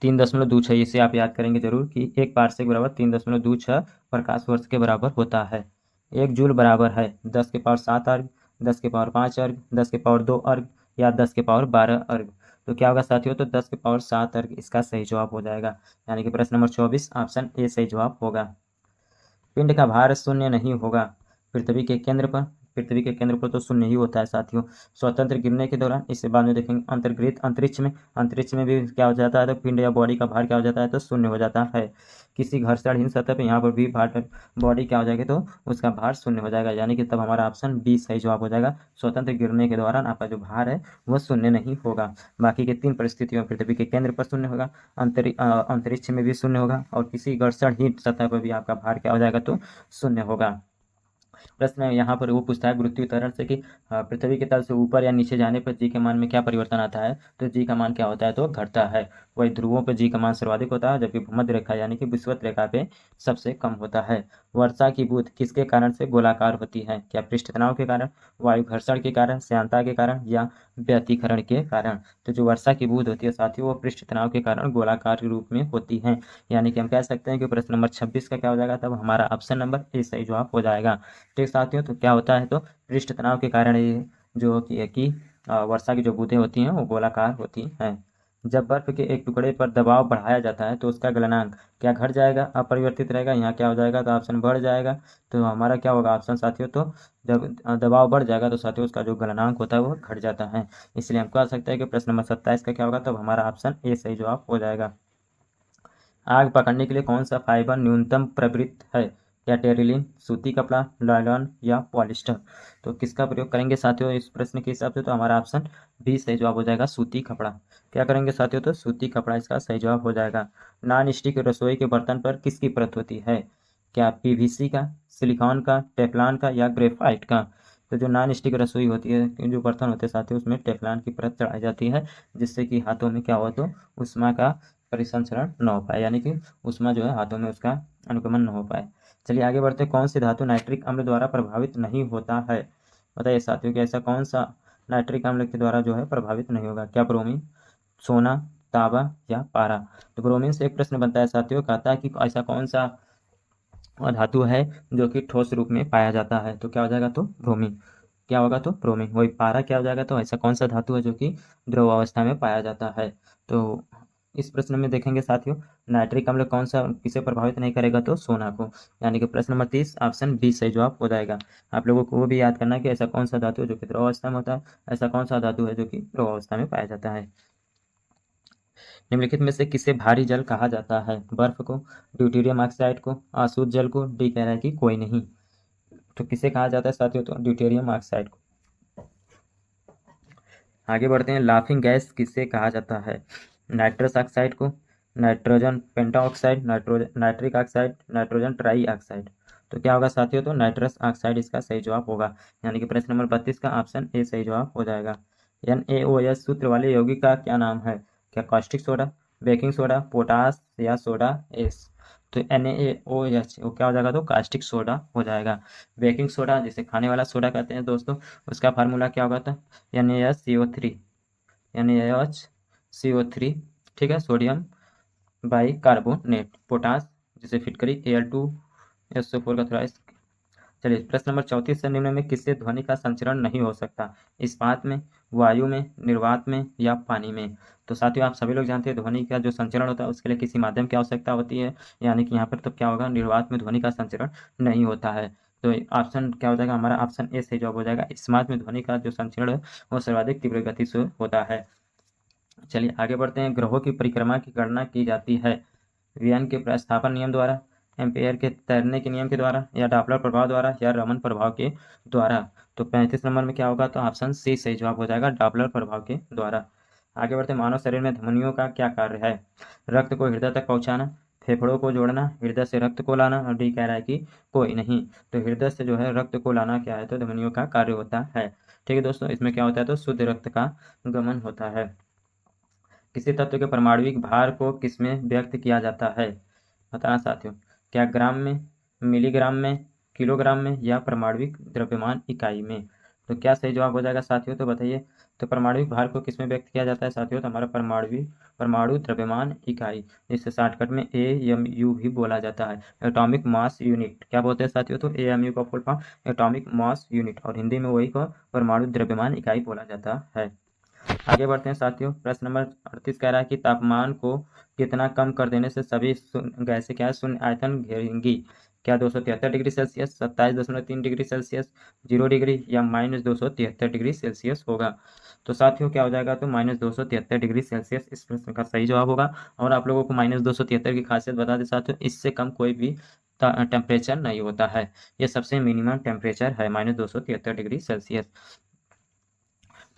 3.26, इसे आप याद करेंगे जरूर कि एक पारसेक बराबर 3.26 प्रकाश वर्ष के बराबर होता है। एक जूल बराबर है 10 के पावर 7 अर्ग, 10 के पावर 5 अर्ग, 10 के पावर 2 अर्ग, या 10 के पावर 12 अर्ग? तो क्या होगा साथियों, तो 10 के पावर 7 अर्ग इसका सही जवाब हो जाएगा। यानी कि प्रश्न नंबर 24 ऑप्शन ए सही जवाब होगा। पिंड का भार शून्य नहीं होगा पृथ्वी के केंद्र पर। पृथ्वी के केंद्र पर तो शून्य ही होता है साथियों। स्वतंत्र गिरने के दौरान, इससे बाद में देखेंगे, अंतर्गृत अंतरिक्ष में भी क्या हो जाता है, तो पिंड या बॉडी का भार क्या हो जाता है, तो शून्य हो जाता है। किसी घर्षणहीन सतह पर यहाँ पर भी भार बॉडी क्या हो जाएगी, तो उसका भार शून्य हो जाएगा। यानी कि तब हमारा ऑप्शन बी सही जवाब हो जाएगा। स्वतंत्र गिरने के दौरान आपका जो भार है वह शून्य नहीं होगा। बाकी के 3 परिस्थितियों में पृथ्वी के केंद्र पर शून्य होगा, अंतरिक्ष में भी शून्य होगा, और किसी घर्षणहीन सतह पर भी आपका भार क्या हो जाएगा, तो शून्य होगा। प्रश्न यहाँ पर वो पूछता है गुरुत्वीय त्वरण से कि पृथ्वी के तल से ऊपर या नीचे जाने पर जी के मान में क्या परिवर्तन आता है? तो जी का मान क्या होता है, तो घटता है। वही ध्रुवों पर जी का मान सर्वाधिक होता है, जबकि भूमध्य रेखा यानी कि विषुवत रेखा पे सबसे कम होता है। वर्षा की बूंद किसके कारण से गोलाकार होती है? क्या पृष्ठ तनाव के कारण, वायु घर्षण के कारण, श्यानता के कारण, या व्यतिकरण के कारण? तो जो वर्षा की बूंद होती है साथियों, वो पृष्ठ तनाव के कारण गोलाकार के रूप में होती है। यानी कि हम कह सकते हैं कि प्रश्न नंबर 26 का क्या हो जाएगा, तब हमारा ऑप्शन नंबर ए सही जवाब हो जाएगा। ठीक साथियों, तो क्या होता है, तो पृष्ठ तनाव के कारण ये जो होती है कि वर्षा की जो बूंदें होती हैं वो गोलाकार होती हैं। जब बर्फ के एक टुकड़े पर दबाव बढ़ाया जाता है तो उसका गलनांक क्या घट जाएगा, अपरिवर्तित रहेगा? यहाँ क्या हो जाएगा, तो ऑप्शन बढ़ जाएगा। तो हमारा क्या होगा ऑप्शन साथियों, तो जब दबाव बढ़ जाएगा तो साथियों उसका जो गलनांक होता है वो घट जाता है। इसलिए हम कह सकते हैं कि प्रश्न नंबर 27 का क्या होगा, तब हमारा ऑप्शन ए सही जवाब हो जाएगा। आग पकड़ने के लिए कौन सा फाइबर न्यूनतम प्रवृत्त है? क्या टेरिलिन, सूती कपड़ा, नायलॉन या पॉलिस्टर? तो किसका प्रयोग करेंगे साथियों इस प्रश्न के हिसाब से, तो हमारा ऑप्शन बी सही जवाब हो जाएगा, सूती कपड़ा। क्या करेंगे साथियों, तो सूती कपड़ा इसका सही जवाब हो जाएगा। नॉन स्टिक रसोई के बर्तन पर किसकी परत होती है? क्या पीवीसी का, सिलिकॉन का, टेफलॉन का या ग्रेफाइट का? तो जो नॉन स्टिक रसोई होती है, जो बर्तन होते हैं साथियों, उसमें टेफलॉन की परत चढ़ाई जाती है, जिससे कि हाथों में क्या हो, तो उष्मा का परिसंचरण न हो पाए, यानी कि उष्मा जो है हाथों में उसका अनुगमन न हो पाए। चलिए आगे बढ़ते। कौन सी धातु नाइट्रिक अम्ल द्वारा प्रभावित नहीं होता है? बताइए साथियों कि ऐसा कौन सा नाइट्रिक अम्ल के द्वारा जो है प्रभावित नहीं होगा? क्या ब्रोमीन, सोना, तांबा या पारा? तो ब्रोमीन से एक प्रश्न बनता है साथियों, कहता है कि ऐसा कौन सा धातु है जो कि ठोस रूप में पाया जाता है? तो क्या हो जाएगा, तो ब्रोमीन। क्या होगा, तो ब्रोमीन। वही पारा क्या हो जाएगा, तो ऐसा कौन सा धातु है जो कि द्रव अवस्था में पाया जाता है? तो इस प्रश्न में देखेंगे साथियों, नाइट्रिक अम्ल कौन सा किसे प्रभावित नहीं करेगा, तो सोना को। यानी कि प्रश्न नंबर 30 ऑप्शन बी सही जवाब हो जाएगा। आप लोगों को वो भी याद करना है कि ऐसा कौन सा धातु है जो कि द्रव अवस्था में होता है, ऐसा कौन सा धातु है जो कि द्रव अवस्था में पाया जाता है। निम्नलिखित में से किसे भारी जल कहा जाता है? बर्फ को, ड्यूटेरियम ऑक्साइड को, अशुद्ध जल को? डी कह रहा है कि कोई नहीं। तो किसे कहा जाता है साथियों, तो ड्यूटेरियम ऑक्साइड को। आगे बढ़ते हैं। लाफिंग गैस किसे कहा जाता है? नाइट्रस ऑक्साइड को, nitrogen pentoxide, nitric oxide, nitrogen try oxide? तो क्या होगा साथियों, तो नाइट्रस ऑक्साइड इसका सही जवाब होगा। यानी कि प्रश्न नंबर 32 का ऑप्शन ए सही जवाब हो जाएगा। NaOH सूत्र वाले यौगिक का क्या नाम है? क्या caustic soda, baking soda, potash या सोडा एस? तो NaOH वो क्या हो जाएगा, तो कास्टिक सोडा हो जाएगा। बेकिंग सोडा जिसे खाने वाला सोडा कहते हैं दोस्तों, उसका फार्मूला क्या होगा, तो NaSCO3, NaHCO3, ठीक है, सोडियम बाई कार्बोनेट, पोटास जिसे फिटकरी Al2SO4 का थोड़ा। चलिए प्रश्न नंबर 34 से निम्न में किससे ध्वनि का संचरण नहीं हो सकता, इस्पात में, वायु में, निर्वात में या पानी में। तो साथियों आप सभी लोग जानते हैं ध्वनि का जो संचरण होता है उसके लिए किसी माध्यम की आवश्यकता होती है, यानी कि यहाँ पर तो क्या होगा, निर्वात में ध्वनि का संचरण नहीं होता है। तो ऑप्शन क्या हो जाएगा हमारा, ऑप्शन ए सही जवाब हो जाएगा। इस्पात में ध्वनि का जो संचरण है वो सर्वाधिक तीव्र गति से होता है। चलिए आगे बढ़ते हैं। ग्रहों की परिक्रमा की गणना की जाती है वियन के प्रतिस्थापन नियम द्वारा, एम्पेयर के तैरने के नियम के द्वारा, या डॉपलर प्रभाव द्वारा, या रमन प्रभाव के द्वारा। तो 35 नंबर में क्या होगा, तो ऑप्शन सी सही जवाब हो जाएगा, डॉपलर प्रभाव के द्वारा। आगे बढ़ते हैं। मानव शरीर में ध्वनियों का क्या कार्य है, रक्त को हृदय तक पहुंचाना, फेफड़ों को जोड़ना, हृदय से रक्त को लाना, और डी कह रहा है कि कोई नहीं। तो हृदय से जो है रक्त को लाना क्या है, तो ध्वनियों का कार्य होता है। ठीक है दोस्तों, इसमें क्या होता है, तो शुद्ध रक्त का गमन होता है। किसी तत्व के परमाणविक भार को किसमें व्यक्त किया जाता है, बताना साथियों। क्या ग्राम में, मिलीग्राम में, किलोग्राम में, या परमाणविक द्रव्यमान इकाई में। तो क्या सही जवाब हो जाएगा साथियों, तो बताइए। तो परमाणविक भार को किसमें व्यक्त किया जाता है साथियों, तो हमारा परमाणु द्रव्यमान इकाई, जिसे शॉर्टकट में AMU भी बोला जाता है, एटॉमिक मास यूनिट। क्या बोलते हैं साथियों, तो AMU का full form atomic mass unit, और हिंदी में वही को परमाणु द्रव्यमान इकाई बोला जाता है। आगे बढ़ते हैं साथियों। प्रश्न नंबर 38 कह रहा है कि तापमान को कितना कम कर देने से सभी गैसें क्या है, शून्य आयतन घेरेंगी। क्या 273 degree Celsius, 27.3 degree Celsius, 0 degree, या -273 डिग्री सेल्सियस होगा। तो साथियों क्या हो जाएगा, तो -273 डिग्री सेल्सियस इस प्रश्न का सही जवाब होगा। और आप लोगों को -273 की खासियत बता दें साथियों, इससे कम कोई भी टेम्परेचर नहीं होता है, ये सबसे मिनिमम टेम्परेचर है -273 डिग्री सेल्सियस।